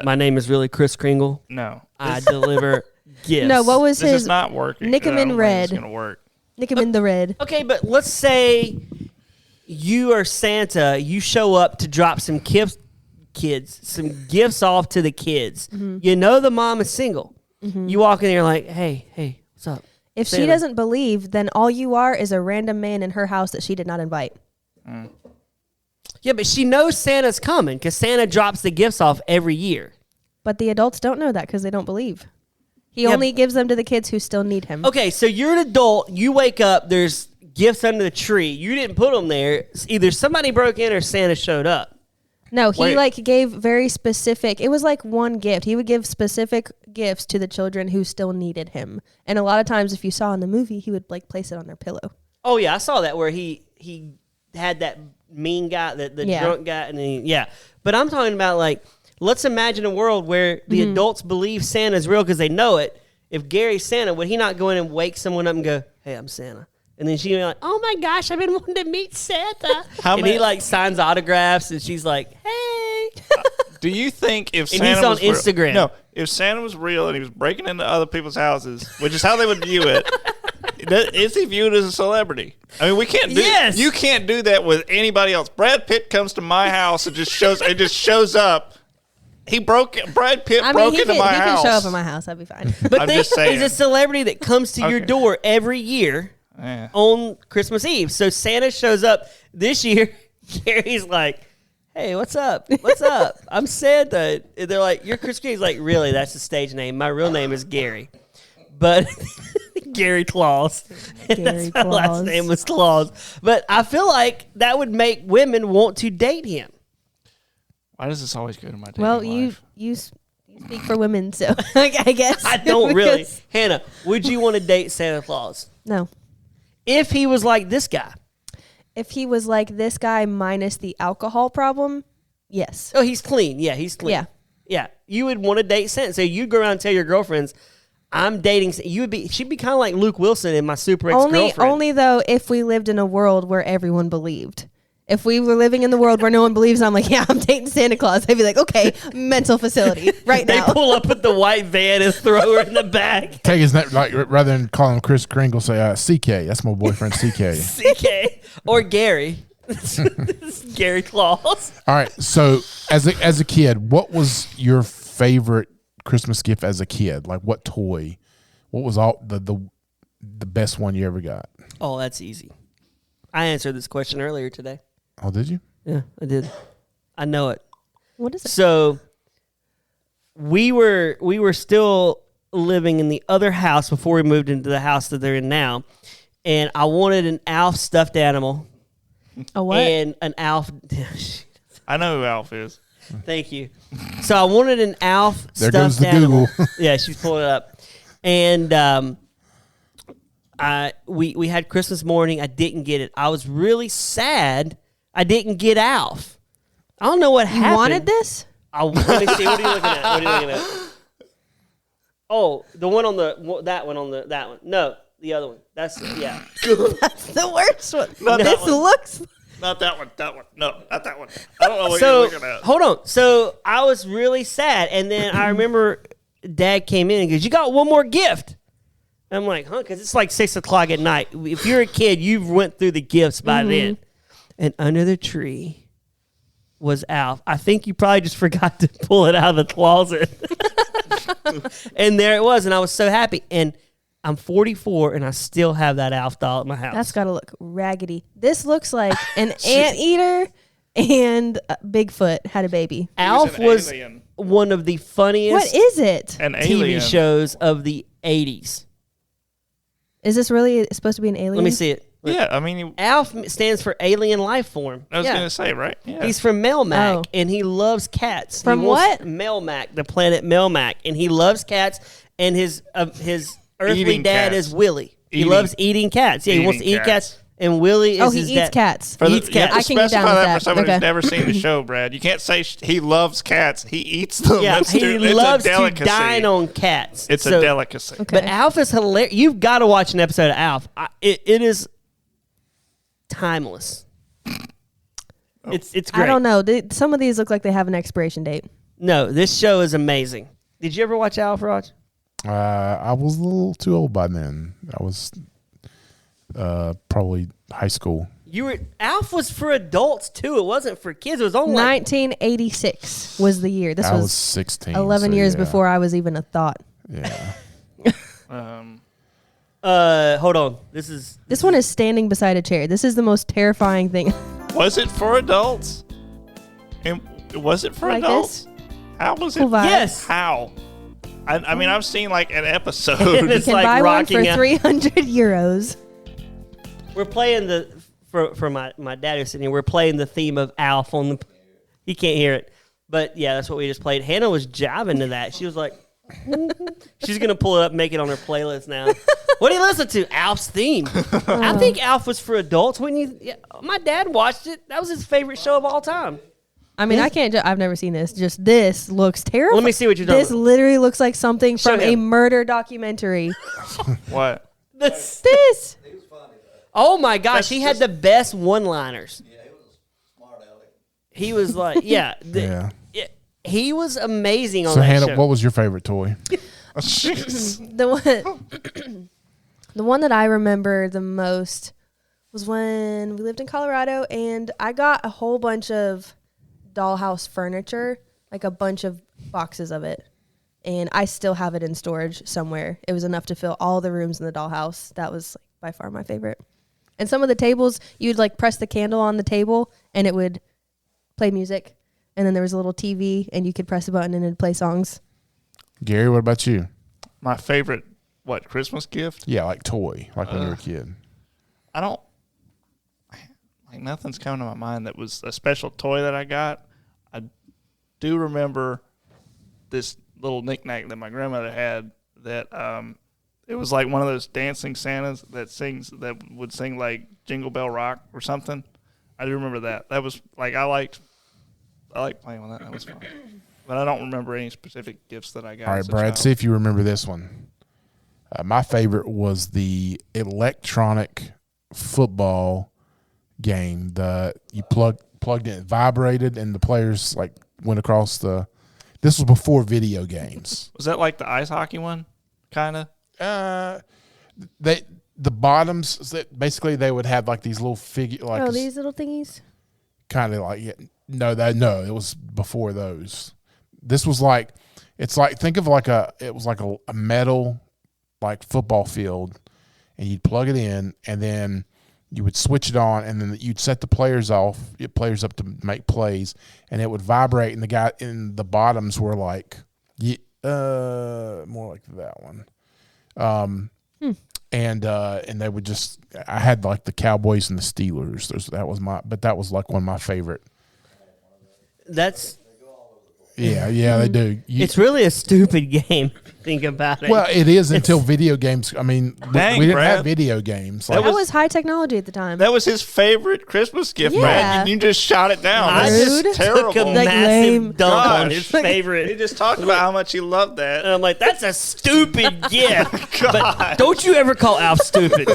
my name is really Kris Kringle. No. I deliver gifts. No, what was this his? is not working. Nick him in red. It's going to work. Nick him in the red. Okay, but let's say you are Santa. You show up to drop some gifts off to the kids. Mm-hmm. You know the mom is single. Mm-hmm. You walk in there like, hey, what's up? If Santa. she doesn't believe, then all you are is a random man in her house that she did not invite. Mm. Yeah, but she knows Santa's coming because Santa drops the gifts off every year. But the adults don't know that because they don't believe. He only gives them to the kids who still need him. Okay, so you're an adult. You wake up. There's gifts under the tree. You didn't put them there. Either somebody broke in or Santa showed up. No, he gave very specific. It was like one gift. He would give specific gifts to the children who still needed him. And a lot of times, if you saw in the movie, he would place it on their pillow. Oh yeah, I saw that where he had that mean guy, the drunk guy, and then But I'm talking about let's imagine a world where the adults believe Santa's real because they know it. If Gary's Santa, would he not go in and wake someone up and go, "Hey, I'm Santa"? And then she'd be like, "Oh my gosh, I've been wanting to meet Santa." He signs autographs, and she's like, "Hey." Do you think if and Santa he's on was real, Instagram? No, if Santa was real and he was breaking into other people's houses, which is how they would view it, is he viewed as a celebrity? I mean, we can't do. Yes. You can't do that with anybody else. Brad Pitt comes to my house and just shows up. Brad Pitt broke into my house. He can show up at my house. That'd be fine. But I'm just saying. he's a celebrity that comes to your door every year on Christmas Eve. So Santa shows up this year. Gary's like, "Hey, what's up? What's up? I'm Santa." And they're like, "You're Chris Kringle." He's like, "Really? That's the stage name. My real name is Gary." But Gary Claus. Gary My last name was Claus. But I feel like that would make women want to date him. Why does this always go to my dating Well, life? you speak for women, so I guess. I don't really. Hannah, would you want to date Santa Claus? No. If he was like this guy. If he was like this guy minus the alcohol problem, yes. Oh, he's clean. Yeah, he's clean. Yeah. Yeah. You would want to date Santa. So you'd go around and tell your girlfriends, I'm dating. She'd be kind of like Luke Wilson in My Super Ex-Girlfriend. Only though if we lived in a world where everyone believed. If we were living in the world where no one believes, I'm like, yeah, I'm dating Santa Claus. They'd be like, okay, mental facility right They now. pull up with the white van and throw her in the back. Take his name, rather than call him Kris Kringle, say CK. That's my boyfriend, CK. CK or Gary. Gary Claus. All right. So as a kid, what was your favorite Christmas gift as a kid? Like what toy? What was all the best one you ever got? Oh, that's easy. I answered this question earlier today. Oh, did you? Yeah, I did. I know it. What is it? So we were still living in the other house before we moved into the house that they're in now, and I wanted an Alf stuffed animal. A what? And an Alf. I know who Alf is. Thank you. So I wanted an Alf There stuffed goes the animal. Google. Yeah, she's pulling it up. And we had Christmas morning. I didn't get it. I was really sad I didn't get Alf. I don't know what happened. You wanted this? Let me see. What are you looking at? What are you looking at? Oh, the one on that one. No, the other one. That's yeah. That's the worst one. Not This that one. looks. Not that one. That one. No, not that one. I don't know what So you're looking at. hold on. So I was really sad, and then I remember Dad came in and goes, "You got one more gift." And I'm like, "Huh?" Because it's like 6:00 at night. If you're a kid, you've went through the gifts by then. And under the tree was Alf. I think you probably just forgot to pull it out of the closet. And there it was, and I was so happy. And I'm 44, and I still have that Alf doll at my house. That's got to look raggedy. This looks like an anteater and Bigfoot had a baby. Alf an was alien. one of the funniest What is it? An TV alien. shows of the 80s. Is this really supposed to be an alien? Let me see it. Look. Yeah, I mean, Alf stands for alien life form. I was Yeah. going to say, right? Yeah. He's from Melmac, Oh. and he loves cats. From He wants- what? Melmac, the planet Melmac, and he loves cats. And his earthly Eating dad cats. is Willie. He Eating- loves eating cats. Yeah, he wants to eating eat cats. And Willie is Oh, he his eats dad. cats. For the, eats you have cats. to I can get down specify with that that. for someone Okay. who's never seen the show, Brad. You can't say he loves cats. He eats them. Yeah, It's he it's loves a to delicacy. dine on cats. It's So- a delicacy. Okay. But Alf is hilarious. You've got to watch an episode of Alf. It is timeless. It's great. I don't know. Some of these look like they have an expiration date. No, this show is amazing. Did you ever watch Alf, Raj? I was a little too old by then. I was probably high school. Alf was for adults too. It wasn't for kids. It was only 1986 was the year. This I was was 16. 11 so years yeah. before I was even a thought. Yeah. hold on. This one is standing beside a chair. This is the most terrifying thing. Was it for adults? And was it for Like adults? this? How was it? Cool vibe. Yes. How? I mean, I've seen like an episode. And You it's can like buy one for rocking out. 300 euros. We're playing for my dad who's sitting here. We're playing the theme of Alf on the. He can't hear it, but yeah, that's what we just played. Hannah was jiving to that. She was like, she's gonna pull it up, and make it on her playlist now. What do you listen to? Alf's theme. I think Alf was for adults. My dad watched it. That was his favorite show of all time. I mean, I can't. I've never seen this. Just this looks terrible. Let me see what you're talking This about. literally looks like something Show from a him. murder documentary. What? This. This. Oh my gosh, he had the best one-liners. Yeah, he was a smart aleck. He was like, Yeah. he was amazing on So that Hannah, show. what was your favorite toy? The one that I remember the most was when we lived in Colorado, and I got a whole bunch of dollhouse furniture, like a bunch of boxes of it, and I still have it in storage somewhere. It was enough to fill all the rooms in the dollhouse. That was by far my favorite. And some of the tables, you'd like press the candle on the table, and it would play music. And then there was a little TV, and you could press a button, and it'd play songs. Gary, what about you? My favorite, Christmas gift? Yeah, like toy, like when you were a kid. I don't, like nothing's coming to my mind that was a special toy that I got. I do remember this little knickknack that my grandmother had that it was like one of those dancing Santas that would sing like Jingle Bell Rock or something. I do remember that. That was like I liked playing with that. That was fun. But I don't remember any specific gifts that I got. All right, as a Brad, child. see if you remember this one. My favorite was the electronic football game. You plugged in, it vibrated, and the players like went across the. This was before video games. Was that like the ice hockey one, kind of? The bottoms basically they would have like these little figure like These little thingies? kind of like no it was before those. This was like it's like think of like a metal like football field, and you'd plug it in, and then you would switch it on, and then you'd set the players up to make plays, and it would vibrate, and the guy in the bottoms were like more like that one. And they would just I had like the Cowboys and the Steelers. That was like one of my favorite That's Yeah, they do. it's really a stupid game. Think about it. Well, it is until video games. I mean, Dang, we didn't Brad. have video games. That Like, That was high technology at the time. That was his favorite Christmas gift, Yeah. Brad. You just shot it down. I That's Rude. just took terrible. a Like massive lame. dump on Gosh. his He favorite. just talked about how much he loved that. And I'm like, that's a stupid gift. God. But don't you ever call Alf stupid.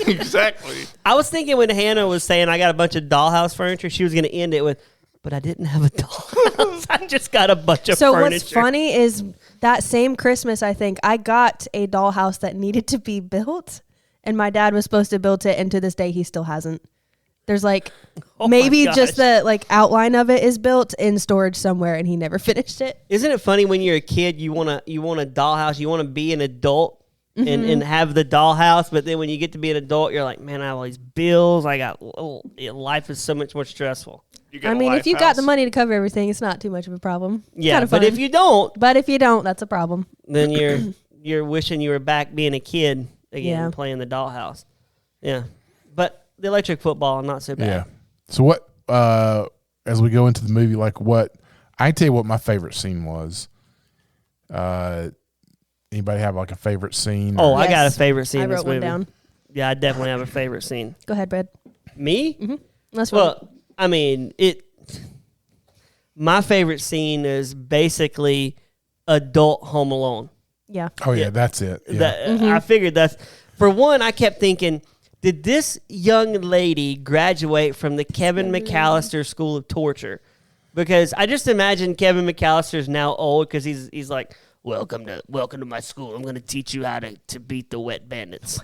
Exactly. I was thinking when Hannah was saying I got a bunch of dollhouse furniture, she was going to end it with, but I didn't have a dollhouse. I just got a bunch of So furniture. what's funny is that same Christmas, I think, I got a dollhouse that needed to be built, and my dad was supposed to build it, and to this day, he still hasn't. There's like Oh my maybe just gosh. the like outline of it is built in storage somewhere, and he never finished it. Isn't it funny when you're a kid, you want a dollhouse, you want to be an adult and have the dollhouse, but then when you get to be an adult, you're like, man, I have all these bills. Life is so much more stressful. You got I a mean, if life you got the house. money to cover everything, it's not too much of a problem. Yeah, Kinda but fun. if you don't, But if you don't, that's a problem. then you're wishing you were back being a kid again, Yeah. playing the dollhouse. Yeah, but the electric football, not so bad. yeah. So what? As we go into the movie, like what? I tell you what my favorite scene was. Anybody have like a favorite scene? Oh, or- I got a Yes. favorite scene I in this wrote one movie. down. Yeah, I definitely have a favorite scene. Go ahead, Brad. Me? Let's Well, I mean, my favorite scene is basically adult Home Alone. yeah. Oh yeah, yeah. that's it. Yeah. That, I figured that's, for one, I kept thinking, did this young lady graduate from the Kevin McAllister School of Torture? Because I just imagine Kevin McAllister's now old because he's like, welcome to my school. I'm going to teach you how to beat the wet bandits.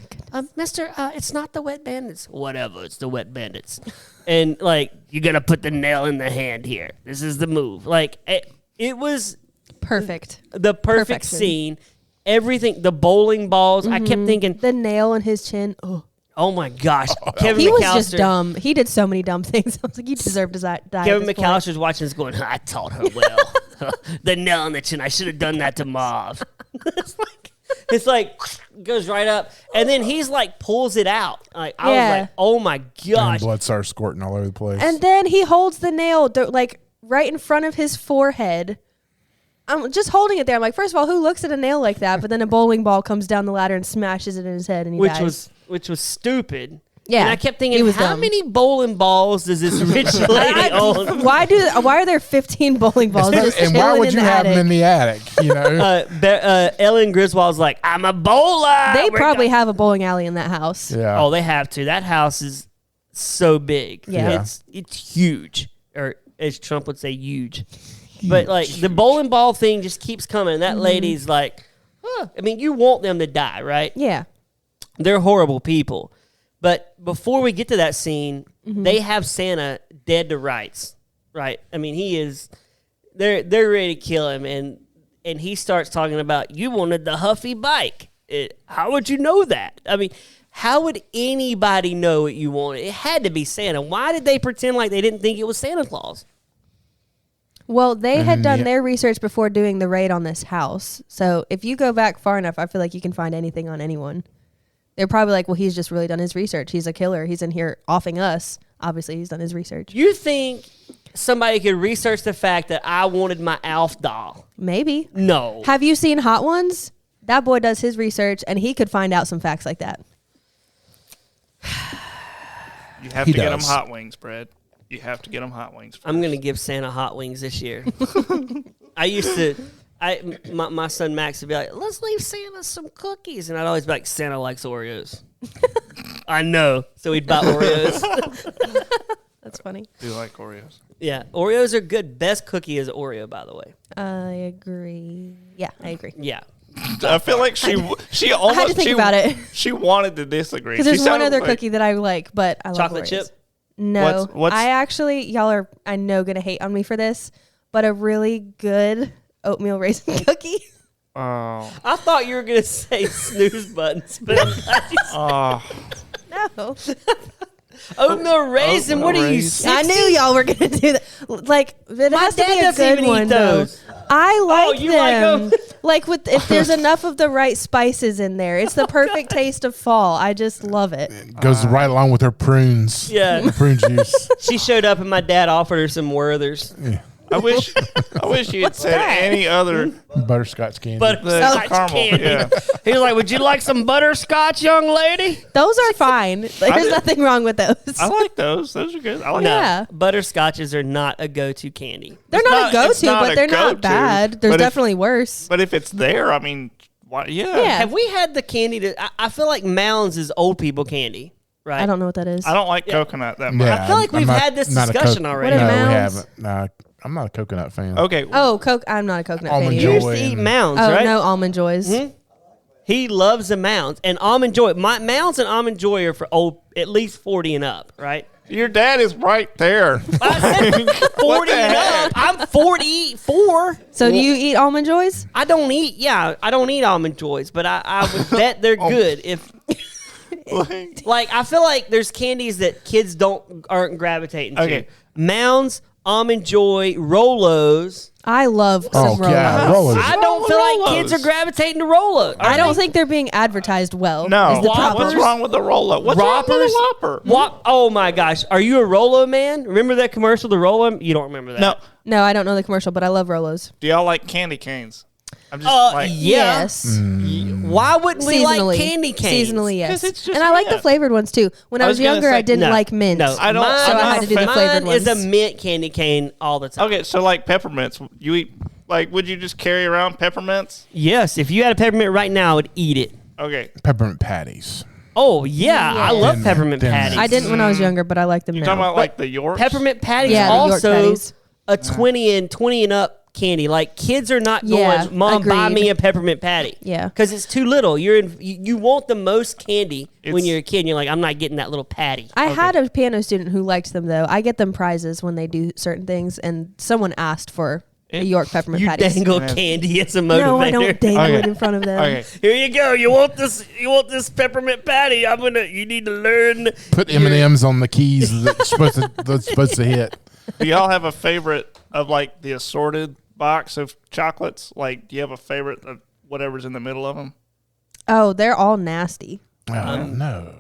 Mister, it's not the wet bandits. Whatever, it's the wet bandits. And like, you got to put the nail in the hand here. This is the move. Like, it was Perfect. the perfect Perfection. scene. Everything, the bowling balls. I kept thinking, The nail in his chin. Oh. oh my gosh, Kevin He was McAllister. just dumb. He did so many dumb things. I was like, you deserve to die. Kevin at this point. McAllister's watching this going, I taught her well. The nail in the chin. I should have done that to Marv. it's like goes right up. And then he's like pulls it out. Like I Yeah. was like, oh my And gosh. blood starts squirting all over the place. And then he holds the nail like right in front of his forehead. I'm just holding it there. I'm like, first of all, who looks at a nail like that? But then a bowling ball comes down the ladder and smashes it in his head, and he dies. Which was stupid. Yeah, And I kept thinking, he was how dumb. many bowling balls does this rich lady own? Why are there 15 bowling balls? just and why chilling would in you the have attic? them in the attic? You know. Ellen Griswold's like, I'm a bowler. They We're probably go-" have a bowling alley in that house. Yeah. Oh, they have to. That house is so big. Yeah. It's huge, or as Trump would say, huge. But like the bowling ball thing just keeps coming. That lady's like, huh. I mean, you want them to die, right? Yeah. They're horrible people. But before we get to that scene, they have Santa dead to rights, right? I mean, he is. They're ready to kill him, and he starts talking about, you wanted the Huffy bike. How would you know that? I mean, how would anybody know what you wanted? It had to be Santa. Why did they pretend like they didn't think it was Santa Claus? Well, they had done yeah. their research before doing the raid on this house. So if you go back far enough, I feel like you can find anything on anyone. They're probably like, well, he's just really done his research. He's a killer. He's in here offing us. Obviously, he's done his research. You think somebody could research the fact that I wanted my Alf doll? Maybe. No. Have you seen Hot Ones? That boy does his research, and he could find out some facts like that. You have He to get them does. hot wings, Brad. You have to get them hot wings. I'm going to give Santa hot wings this year. I used to, my son Max would be like, let's leave Santa some cookies. And I'd always be like, Santa likes Oreos. I know. So we'd buy Oreos. That's funny. Do you like Oreos? Yeah. Oreos are good. Best cookie is Oreo, by the way. I agree. Yeah, I agree. Yeah. I feel like she almost I had to think about it. She wanted to disagree. Because there's She one sounded other like- cookie that I like, but I love Chocolate Oreos. chip? No. What's- I actually, y'all are, I know, going to hate on me for this, but a really good oatmeal raisin cookie. Oh, I thought you were going to say snooze buttons, but I'm glad you said oh, No. Oatmeal raisin. What are you? Raisin. I 60? knew y'all were gonna do that. Like, it My has to dad be a doesn't good even eat one, though. those. I like you like them. 'em? Like if there's enough of the right spices in there, it's the perfect taste of fall. I just love it. Goes right along with her prunes. Yeah. Prune juice. She showed up and my dad offered her some Werthers. Yeah. I wish you had said any other Butterscotch candy. Butterscotch caramel. candy. Yeah. He was like, "Would you like some butterscotch, young lady?" Those are fine. There's did- nothing wrong with those. I like those. Those are good. I like No, Yeah. butterscotches are not a go-to candy. They're It's not a it's go-to, not but a they're not go-to, bad. There's but if- definitely worse. But if it's there, I mean, why? Yeah. Yeah. Have we had the candy that I feel like Mounds is old people candy, right? I don't know what that is. I don't like coconut that much. Yeah, I feel like I'm we've not- had this not a discussion Coke- already. What are No, we Mounds? haven't. No, I'm not a coconut fan. Okay. Oh, Coke. I'm not a coconut fan Almond either. You used Joy to eat and- Mounds, Oh right? no, Almond Joys. Mhm. He loves the Mounds and Almond Joy. My Mounds and Almond Joy are for old, at least 40 and up, right? Your dad is right there. I said 40 and up. I'm 44. So do you eat Almond Joys? I don't eat Almond Joys, but I would bet they're good if. Like I feel like there's candies that kids aren't gravitating to. Okay. Mounds, Almond Joy, Rolos. I love some Oh, Rolos. yeah. Rolos. I don't feel like Rolos? kids are gravitating to Rolos. I don't think they're being advertised well. No. is the Whoppers? problem. What's wrong with the Rolo? What's wrong with Whoppers? the Whopper? Oh my gosh, are you a Rolo man? Remember that commercial, the Rolo? You don't remember that? No. No, I don't know the commercial, but I love Rolos. Do y'all like candy canes? I'm just like, Yeah. Yes. Why wouldn't we like Seasonally. candy canes? Seasonally, yes. 'Cause it's just And I like the mint. flavored ones too. When I I was was gonna younger, say- I didn't No. like mint. No, I don't- Mine, so I had to do the mine flavored is a ones. mint candy cane all the time. okay, so like peppermints, you eat, like, would you just carry around peppermints? Yes, if you had a peppermint right now, I would eat it. Okay. Peppermint patties. Oh yeah, I love Thin- peppermint thin patties. I didn't when I was younger, but I like them You're now. talking about like the Yorks? Peppermint patties Yeah, the York also patties. a 20 and up candy. Like kids are not Yeah, going, Mom, buy agreed. me a peppermint patty. Yeah. because it's too little. You want the most candy when It's- you're a kid. And you're like, I'm not getting that little patty. I had a piano student who liked them though. I get them prizes when they do certain things, and someone asked for a York peppermint You patties. dangle Yeah. candy as a motivator. No, I don't dangle Okay. it in front of them. Okay. Here you go. You want this peppermint patty? You need to learn. Put M&Ms on the keys that's supposed to hit. Do y'all have a favorite of like the assorted box of chocolates? Like, do you have a favorite of whatever's in the middle of them? Oh, they're all nasty. No.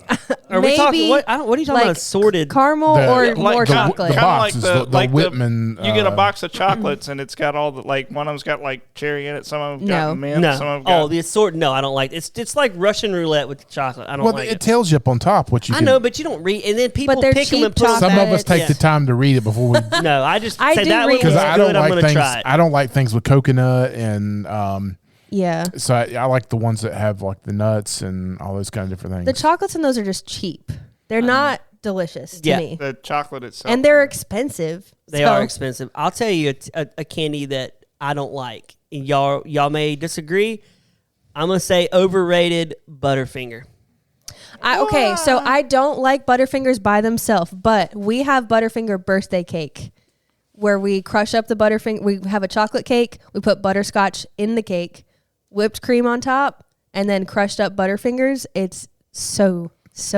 Are we talking? Maybe, What are you talking like, about? Assorted. Caramel The- or like more the- chocolate. the Kinda box is the Whitman, you get a uh, box of chocolates and it's got all the, like, one of them's got like cherry in it, some of them No. got mint, No. some of them got. Oh, the assorted. No, I don't like it. It's like Russian roulette with the chocolate. I don't Well, like it it. tells you up on top what you I can. know, but you don't read. And then people But they're pick them and cheap put them Some back. of us take Yeah. the time to read it before we. No, I just I say do that read one Because was it. I good. don't I'm like gonna things. try it. I don't like things with coconut and Yeah. so I like the ones that have like the nuts and all those kind of different things. The chocolates in those are just cheap. They're not delicious to Yeah. me. The chocolate itself. And they're expensive. They So- are expensive. I'll tell you a candy that I don't like. And y'all may disagree. I'm gonna say overrated Butterfinger. Okay, so I don't like Butterfingers by themselves, but we have Butterfinger birthday cake where we crush up the Butterfinger. We have a chocolate cake. We put butterscotch in the cake, whipped cream on top, and then crushed up Butterfingers. It's so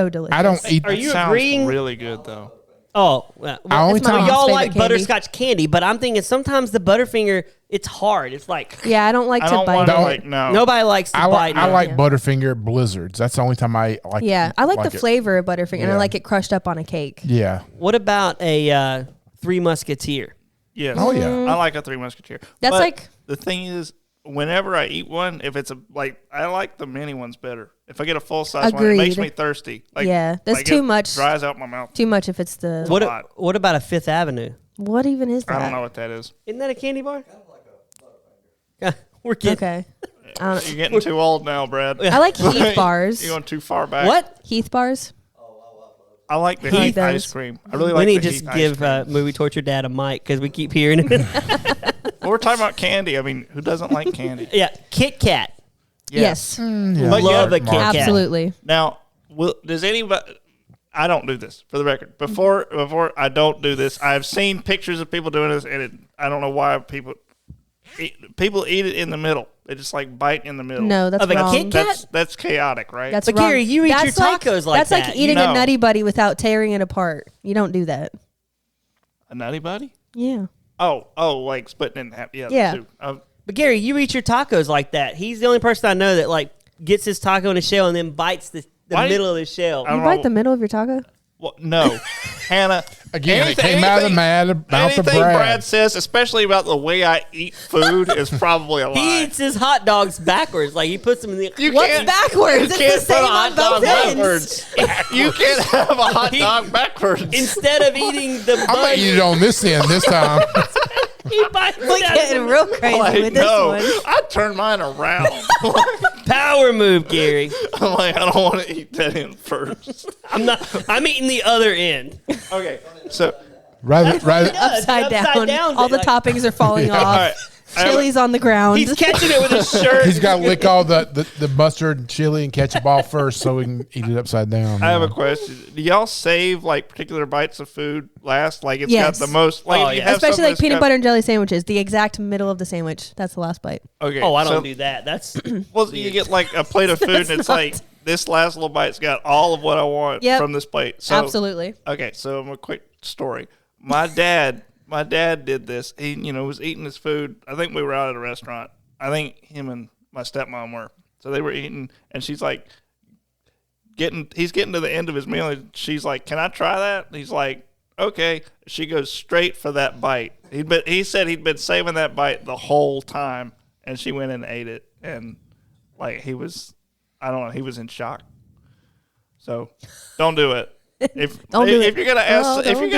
delicious. I don't eat. Are you Sounds agreeing? really good though. Oh, well, only It's my time- mom's y'all favorite like candy. butterscotch candy, but I'm thinking sometimes the Butterfinger, it's hard. It's like Yeah, I don't like I to don't bite want it. to like no. nobody likes to I bite. like it. Butterfinger Blizzards. That's the only time I like. Yeah, I like the it. flavor of Butterfinger, and I Yeah. like it crushed up on a cake. Yeah. What about a Three Musketeer? Yes. Oh, yeah. I like a Three Musketeer. That's But like- the thing is, whenever I eat one, if it's I like the mini ones better. If I get a full size one, it makes Agreed. me thirsty. Like, Yeah, that's like too it much. Dries out my mouth. Too much if it's the. What lot. what about a Fifth Avenue? What even is that? I don't know what that is. Isn't that a candy bar? Yeah, we're getting Okay. I don't You're getting too old now, Brad. I like Heath bars. You're going too far back. what? Heath bars. I like the I like Heath those. ice cream. I really We like need the to just Heath give ice cream. movie torture dad a mic because we keep hearing it. We're talking about candy. I mean, who doesn't like candy? Yeah, Kit Kat. Yes. Yeah. But Love yeah, a Kit Kat. Absolutely. Now, does anybody? I don't do this, for the record. Before I don't do this, I've seen pictures of people doing this, and I don't know why people. people eat it in the middle. They just like bite in the middle. No, that's Of a wrong. Kit Kat? That's chaotic, right? That's But wrong. Gary, you eat That's your tacos like that's that. like eating No. a Nutty Buddy without tearing it apart. You don't do that. a Nutty Buddy. Yeah. Oh, like splitting it in half. Yeah. Yeah. Too. But Gary, you eat your tacos like that. He's the only person I know that like gets his taco in a shell and then bites the Why do you- middle of the shell. I You don't bite know. the middle of your taco? Well, no, Hannah. Again, it came out of the mouth of Anything Brad. Brad says, especially about the way I eat food, is probably a lie. He eats his hot dogs backwards. Like he puts them in the. You What's can't- backwards? You It's can't the put same a on hot dog both ends. backwards. You can't have a hot dog backwards. Instead of eating the I'm gonna bun, eat it on this end this time. he bites We're down getting the- real crazy Like, with this no, one. I turn mine around. Power move, Gary. I'm like, I don't want to eat that end first. I'm eating the other end. Okay, so Rather, Upside down. down. All the Like- toppings are falling all off. right. Chili's on the ground. He's catching it with his shirt. he's got to lick all the mustard and chili and ketchup off first so we can eat it upside down. I have a question. Do y'all save like particular bites of food last? Like it's Yes. got the most. Like Oh, if you yeah. have Especially something like that's peanut got- butter and jelly sandwiches. The exact middle of the sandwich. That's the last bite. Okay. Oh, I don't so- do that. That's Well, you get like a plate of food, and it's like this last little bite's got all of what I want Yep. from this plate. So, Absolutely. Okay, so a quick story. My dad did this. He, was eating his food. I think we were out at a restaurant. I think him and my stepmom were. So they were eating, and she's like, he's getting to the end of his meal, and she's like, "Can I try that?" And he's like, "Okay." She goes straight for that bite. He said he'd been saving that bite the whole time, and she went and ate it, and like he was, I don't know, he was in shock. So don't do it. If you're gonna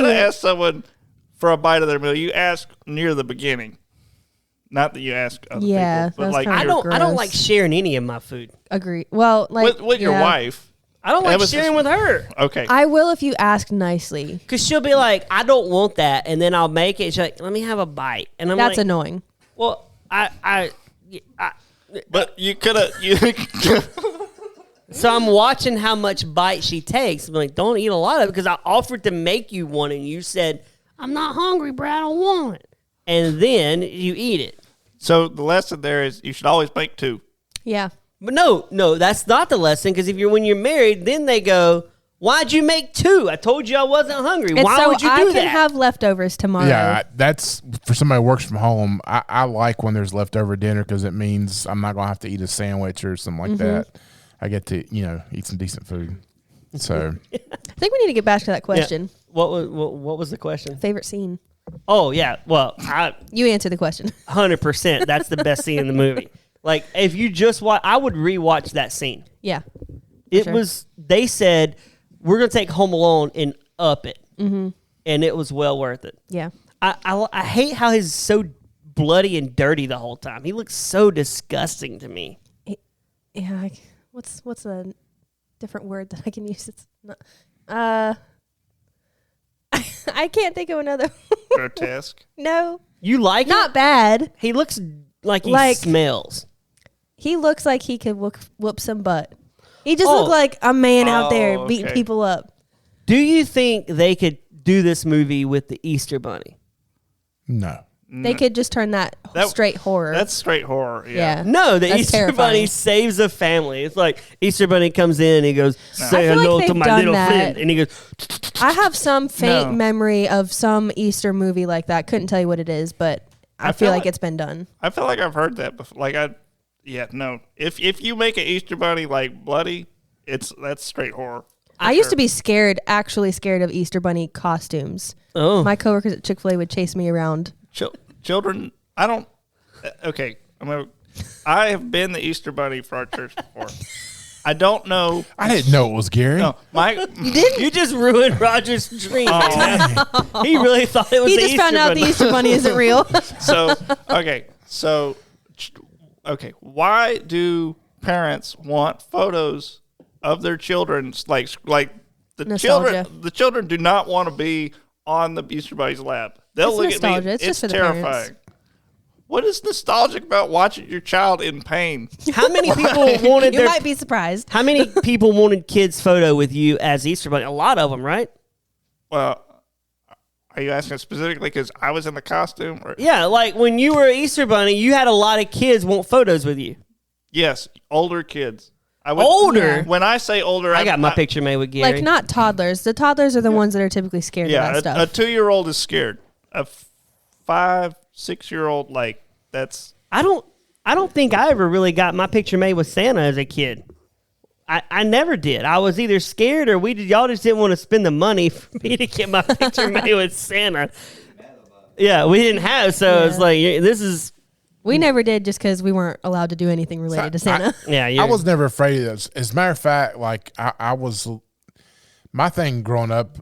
ask someone for a bite of their meal, you ask near the beginning. Not that you ask other Yeah, people, but that's like kinda I don't gross. like sharing any of my food. Agree. Well, like with your yeah. wife. I don't That like was sharing with her Okay. I will if you ask nicely. because she'll be like, "I don't want that," and then I'll make it. She's like, "Let me have a bite," and I'm That's like, annoying. "Well, I." But you could have. So I'm watching how much bite she takes. I'm like, "Don't eat a lot of it," because I offered to make you one, and you said, "I'm not hungry, Brad. I don't want it," and then you eat it. So the lesson there is you should always make two. Yeah. But no, that's not the lesson. Because when you're married, then they go, "Why'd you make two? I told you I wasn't hungry. And Why so would you I do can that?" have leftovers tomorrow. Yeah, that's for somebody who works from home. I like when there's leftover dinner because it means I'm not going to have to eat a sandwich or something like that. I get to, eat some decent food. So I think we need to get back to that Yeah. question. What was the question? Favorite scene? Oh yeah, well, You answer the question. 100%. That's the best scene in the movie. Like if you just watch, I would rewatch that scene. Yeah. It sure. was. They said we're gonna take Home Alone and up it, and it was well worth it. Yeah. I hate how he's so bloody and dirty the whole time. He looks so disgusting to me. Yeah. What's a different word that I can use? It's not. I can't think of another. Grotesque. No, You like not it? bad. He looks like he Like- smells. He looks like he could whoop some butt. He just Oh. looked like a man out there Oh, beating okay. people up. Do you think they could do this movie with the Easter Bunny? no. They could just turn that, That- straight horror. That's straight horror. yeah. No, the That's Easter terrifying. Bunny saves a family. It's like Easter Bunny comes in and he goes, "Say I feel hello like to they've my done little that. friend," and he goes, I have some faint No. memory of some Easter movie like that. Couldn't tell you what it is, but I feel like it's been done. I feel like I've heard that before. No. If you make an Easter bunny like bloody, that's straight horror. I used to be actually scared of Easter Bunny costumes. "Oh, My coworkers at Chick-fil-A would chase me around. Children. I don't. Okay. I have been the Easter bunny for our church before. I don't know. I didn't know it was Gary. No, you just ruined Roger's dream." He really thought it was. He the just Easter found out Bunny. the Easter Bunny isn't real. Okay. Why do parents want photos of their children? Like the Nostalgia. children do not want to be on the Easter bunny's lap. They'll It's look nostalgia. at me. It's just for the terrifying. parents. What is nostalgic about watching your child in pain? How many people wanted You their? might be surprised. How many people wanted kids' photo with you as Easter Bunny? A lot of them, right? Well, Are you asking specifically because I was in the costume? Or? Yeah, like when you were Easter Bunny, you had a lot of kids want photos with you. Yes, older kids. Older? When I say older, I got my picture made with Gary. Like not toddlers. The toddlers are the ones that are typically scared of that stuff. A 2-year-old is scared. A 5, 6-year-old, like that's. I don't think I ever really got my picture made with Santa as a kid. I never did. I was either scared or y'all just didn't want to spend the money for me to get my picture made with Santa. Yeah, we didn't have, so it's like this is. We never did just because we weren't allowed to do anything related to Santa. I was never afraid of this. As a matter of fact, like I was, my thing growing up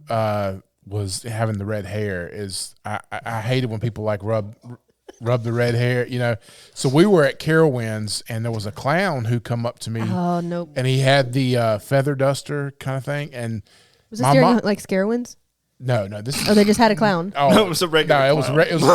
was having the red hair. Is I hated when people like rub the red hair, you know. So we were at Carowinds, and there was a clown who come up to me. Oh no! And he had the feather duster kind of thing. And was this during like Scarewinds? No. This. Oh, they just had a clown. Oh, no, it was a regular. No,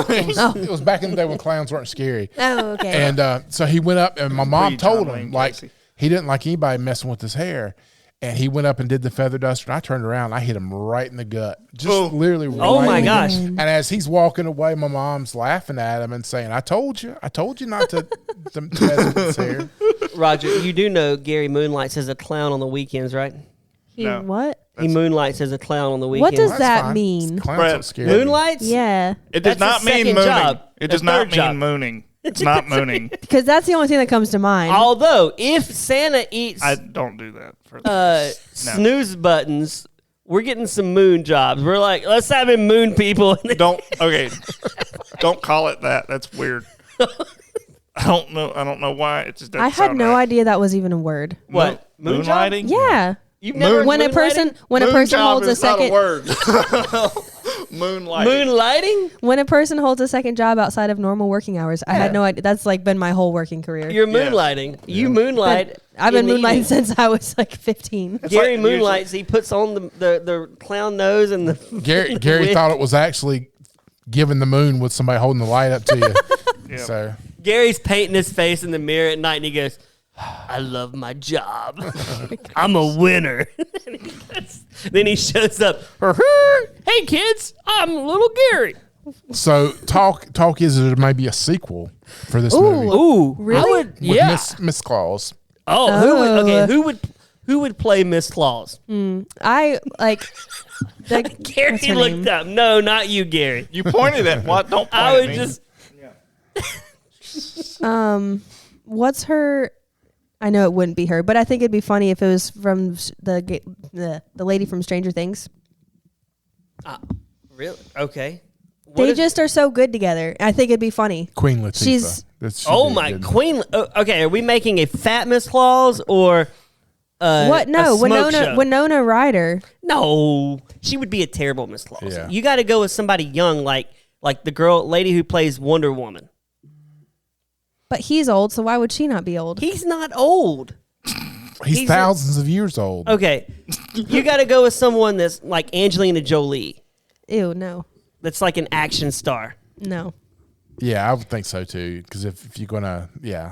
clown. It was back in the day when clowns weren't scary. Oh, okay. And so he went up, and my mom told him like he didn't like anybody messing with his hair. And he went up and did the feather duster, and I turned around, and I hit him right in the gut. Just literally right. Oh, my gosh. And as he's walking away, my mom's laughing at him and saying, I told you not to mess with his hair. Roger, you do know Gary moonlights as a clown on the weekends, right? No. What? He moonlights as a clown on the weekends. What does that mean? Clowns don't scare Moonlights? Yeah. It does not mean mooning. It does not mean mooning. It's not mooning. Because that's the only thing that comes to mind. Although, if Santa eats I don't do that. snooze buttons, we're getting some moon jobs. We're like, let's have him moon people. Don't call it that. That's weird. I don't know why. It just doesn't I had sound no right. idea that was even a word. What? Moonlighting? Yeah. You've never when a person holds a second word. Moonlighting. Moonlighting? When a person holds a second job outside of normal working hours, I had no idea. That's like been my whole working career. You're moonlighting. You moonlight. I've been moonlighting since I was like 15. Gary moonlights. He puts on the clown nose and the Gary thought it was actually giving the moon with somebody holding the light up to you. Yep. So Gary's painting his face in the mirror at night, and he goes, I love my job. I'm a winner. Then he shows up. Hey, kids, I'm little Gary. So talk is there may be a sequel for this movie. Ooh, really? I would, With Miss Claus. Who would play Miss Claus? I like. Gary what's her looked name? up. No, not you, Gary. You pointed at what? Don't point I at would me. just. What's her? I know it wouldn't be her, but I think it'd be funny if it was from the lady from Stranger Things. Really? Okay. They just are so good together. I think it'd be funny. Queen Latifah. She's Queen. Okay, are we making a fat Miss Claus or what? No, a smoke show? Winona Ryder. No, she would be a terrible Miss Claus. Yeah. You got to go with somebody young, like the lady who plays Wonder Woman. But he's old, so why would she not be old? He's not old. He's thousands of years old. Okay, you got to go with someone that's like Angelina Jolie. Ew, no. That's like an action star. No. Yeah, I would think so too. Because if you're gonna,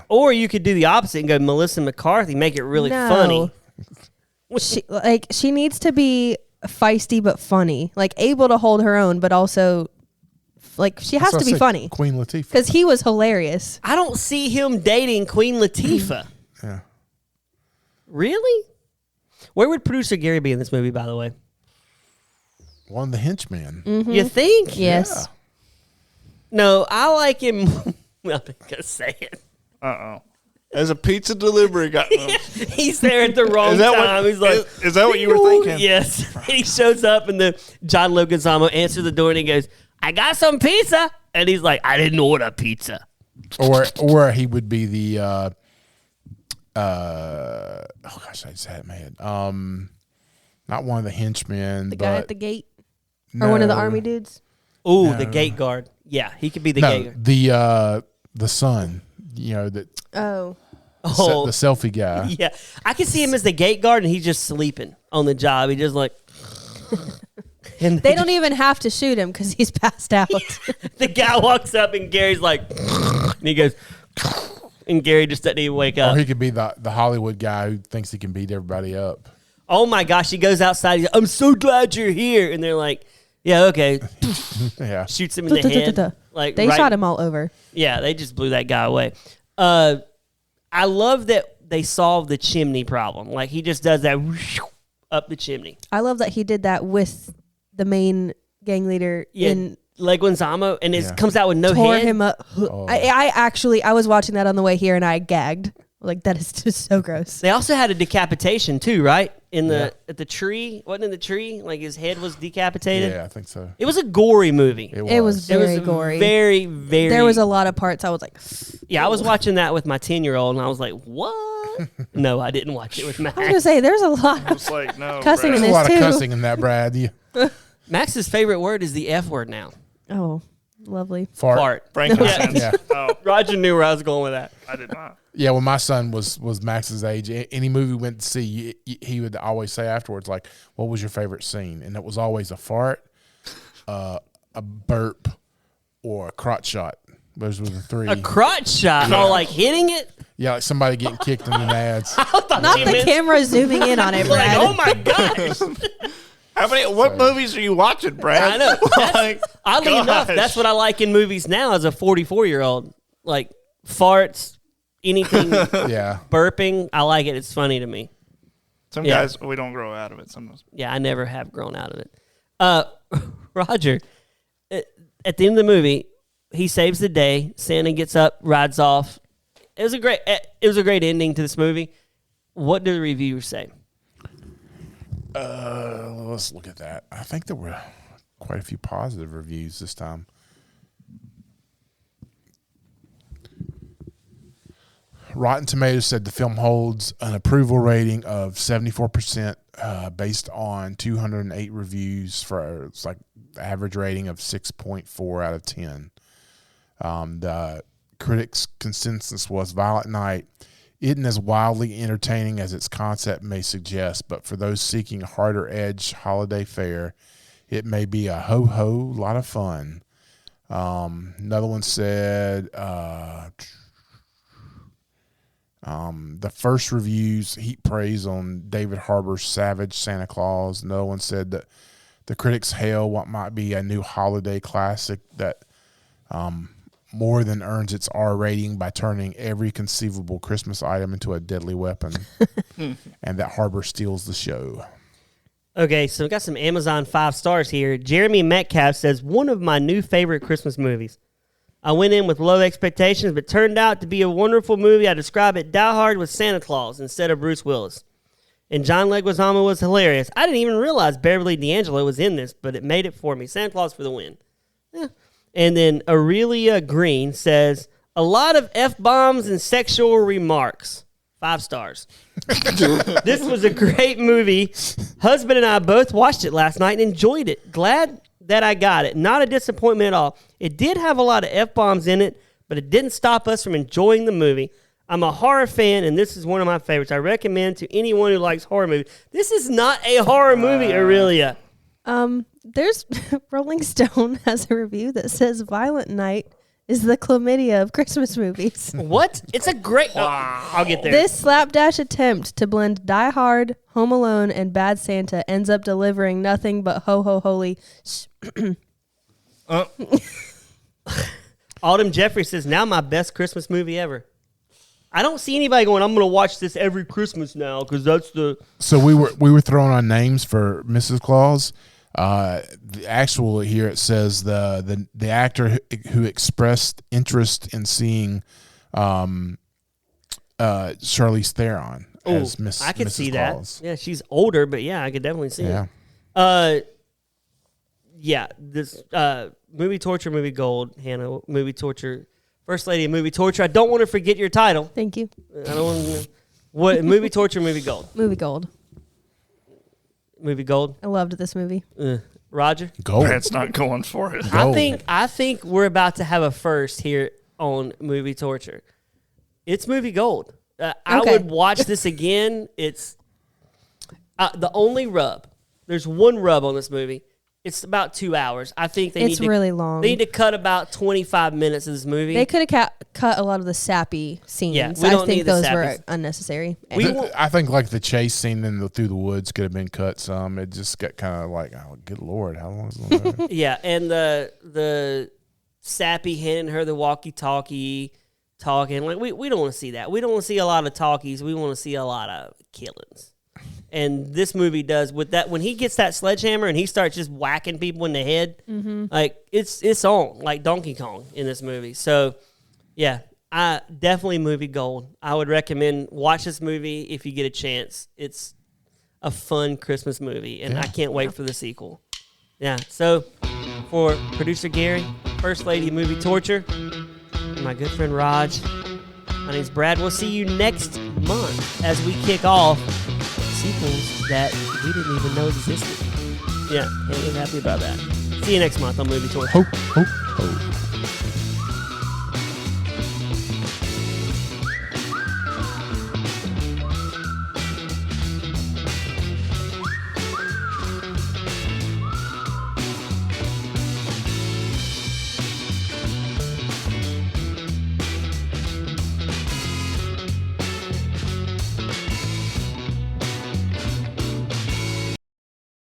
Or you could do the opposite and go Melissa McCarthy, make it really funny. She needs to be feisty but funny, like able to hold her own, but also like she has to be funny. Queen Latifah. Because he was hilarious. I don't see him dating Queen Latifah. Yeah. Really? Where would producer Gary be in this movie, by the way? One of the henchmen. Mm-hmm. You think? Yes. Yeah. No, I like him. Well, I'm going to say it. There's a pizza delivery guy. He's there at the wrong time. He's like, is that what you were thinking? Yes. He shows up and the John Leguizamo answers the door and he goes, I got some pizza. And he's like, I didn't order pizza. Or he would be the oh gosh, I just had it in my head. Not one of the henchmen. The guy at the gate? Or one of the army dudes? Ooh, the gate guard. Yeah, he could be the gate guard. The son, that Oh. the selfie guy. Yeah. I can see him as the gate guard and he's just sleeping on the job. He just like and They don't even have to shoot him because he's passed out. the guy walks up and Gary's like and he goes and Gary just doesn't even wake up. Or he could be the Hollywood guy who thinks he can beat everybody up. Oh my gosh, he goes outside. He's like, I'm so glad you're here. And they're like, Yeah, okay. Yeah. Shoots him in the head. Like They shot him all over. Yeah, they just blew that guy away. I love that they solved the chimney problem. Like he just does that up the chimney. I love that he did that with the main gang leader in Leguizamo, and it comes out with no tore head. him up. Oh. I was watching that on the way here and I gagged. Like that is just so gross. They also had a decapitation too, right? At the tree, wasn't in the tree? Like his head was decapitated. Yeah, I think so. It was a gory movie. It was very gory. Very, very. There was a lot of parts I was like, yeah, I was watching that with my 10-year-old, and I was like, what? No, I didn't watch it with Max. I was gonna say there's a lot of Like, no, cussing Brad. in There's a lot this of too. cussing in that, Brad. Yeah. Max's favorite word is the F word now. Oh, lovely. Fart. Frankincense. Yeah. Oh, Roger knew where I was going with that. I did not. Yeah, when my son was Max's age, any movie we went to see, he would always say afterwards, like, what was your favorite scene? And it was always a fart, a burp, or a crotch shot. Those were the three. A crotch shot? Oh, like hitting it? Yeah, like somebody getting kicked in the nads. Not the camera zooming in on it, Like, Brad. oh my gosh. What movies are you watching, Brad? I know. Like, Oddly enough, gosh. that's what I like in movies now as a 44-year-old. Like farts, anything, Yeah. burping. I like it. It's funny to me. Some Yeah. guys, we don't grow out of it sometimes. Yeah, I never have grown out of it. Roger, at the end of the movie, he saves the day. Santa gets up, rides off. It was a great ending to this movie. What do the reviewers say? Let's look at that. I think there were quite a few positive reviews this time. Rotten Tomatoes said the film holds an approval rating of 74% based on 208 reviews for it's like average rating of 6.4 out of 10. The critics' consensus was Violent Night isn't as wildly entertaining as its concept may suggest, but for those seeking a harder edge holiday fare, it may be a ho-ho lot of fun. Another one said the first reviews heap praise on David Harbour's Savage Santa Claus. Another one said that the critics hail what might be a new holiday classic that more than earns its R rating by turning every conceivable Christmas item into a deadly weapon, and that Harbour steals the show. Okay, so we got some Amazon 5 stars here. Jeremy Metcalf says, one of my new favorite Christmas movies. I went in with low expectations, but turned out to be a wonderful movie. I describe it Die Hard with Santa Claus instead of Bruce Willis. And John Leguizamo was hilarious. I didn't even realize Beverly D'Angelo was in this, but it made it for me. Santa Claus for the win. Yeah. And then Aurelia Green says, a lot of F-bombs and sexual remarks. 5 stars. This was a great movie. Husband and I both watched it last night and enjoyed it. Glad that I got it. Not a disappointment at all. It did have a lot of F-bombs in it, but it didn't stop us from enjoying the movie. I'm a horror fan, and this is one of my favorites. I recommend to anyone who likes horror movies. This is not a horror movie, Aurelia. There's Rolling Stone has a review that says Violent Night is the chlamydia of Christmas movies. What? It's a great... I'll get there. This slapdash attempt to blend Die Hard, Home Alone, and Bad Santa ends up delivering nothing but ho-ho-holy. Autumn Jeffrey says, now my best Christmas movie ever. I don't see anybody going, I'm going to watch this every Christmas now because that's the... So we were throwing on names for Mrs. Claus. The actual here it says the actor who expressed interest in seeing Charlize Theron as Miss. I could Mrs. see Claus. that. Yeah, she's older, but yeah, I could definitely see Yeah. it. Yeah, this movie torture, movie gold, Hannah, movie torture, First Lady of Movie Torture. I don't want to forget your title. Thank you. I don't want to. What movie torture, movie gold? Movie gold. Movie gold. I loved this movie. Roger. Gold. Brad's not going for it. Gold. I think we're about to have a first here on movie torture. It's movie gold. I Okay. would watch this again. It's the only rub. There's one rub on this movie. It's about 2 hours. I think It's really long. They need to cut about 25 minutes of this movie. They could have cut a lot of the sappy scenes. Yeah, we don't I think need the those were sappies. unnecessary. I think like the chase scene through the woods could have been cut some. It just got kind of like, oh, good Lord, how long is it? Yeah, and the sappy handing her the walkie-talkie, talking. Like we don't want to see that. We don't want to see a lot of talkies. We want to see a lot of killings. And this movie does with that. When he gets that sledgehammer and he starts just whacking people in the head, like it's on like Donkey Kong in this movie. So, yeah, I definitely movie gold. I would recommend watch this movie if you get a chance. It's a fun Christmas movie, and I can't wait for the sequel. Yeah. So, for producer Gary, First Lady Movie Torture, and my good friend Raj, my name's Brad. We'll see you next month as we kick off sequels that we didn't even know existed. Yeah, and we're happy about that. See you next month on Movie Torture. Ho, ho, ho.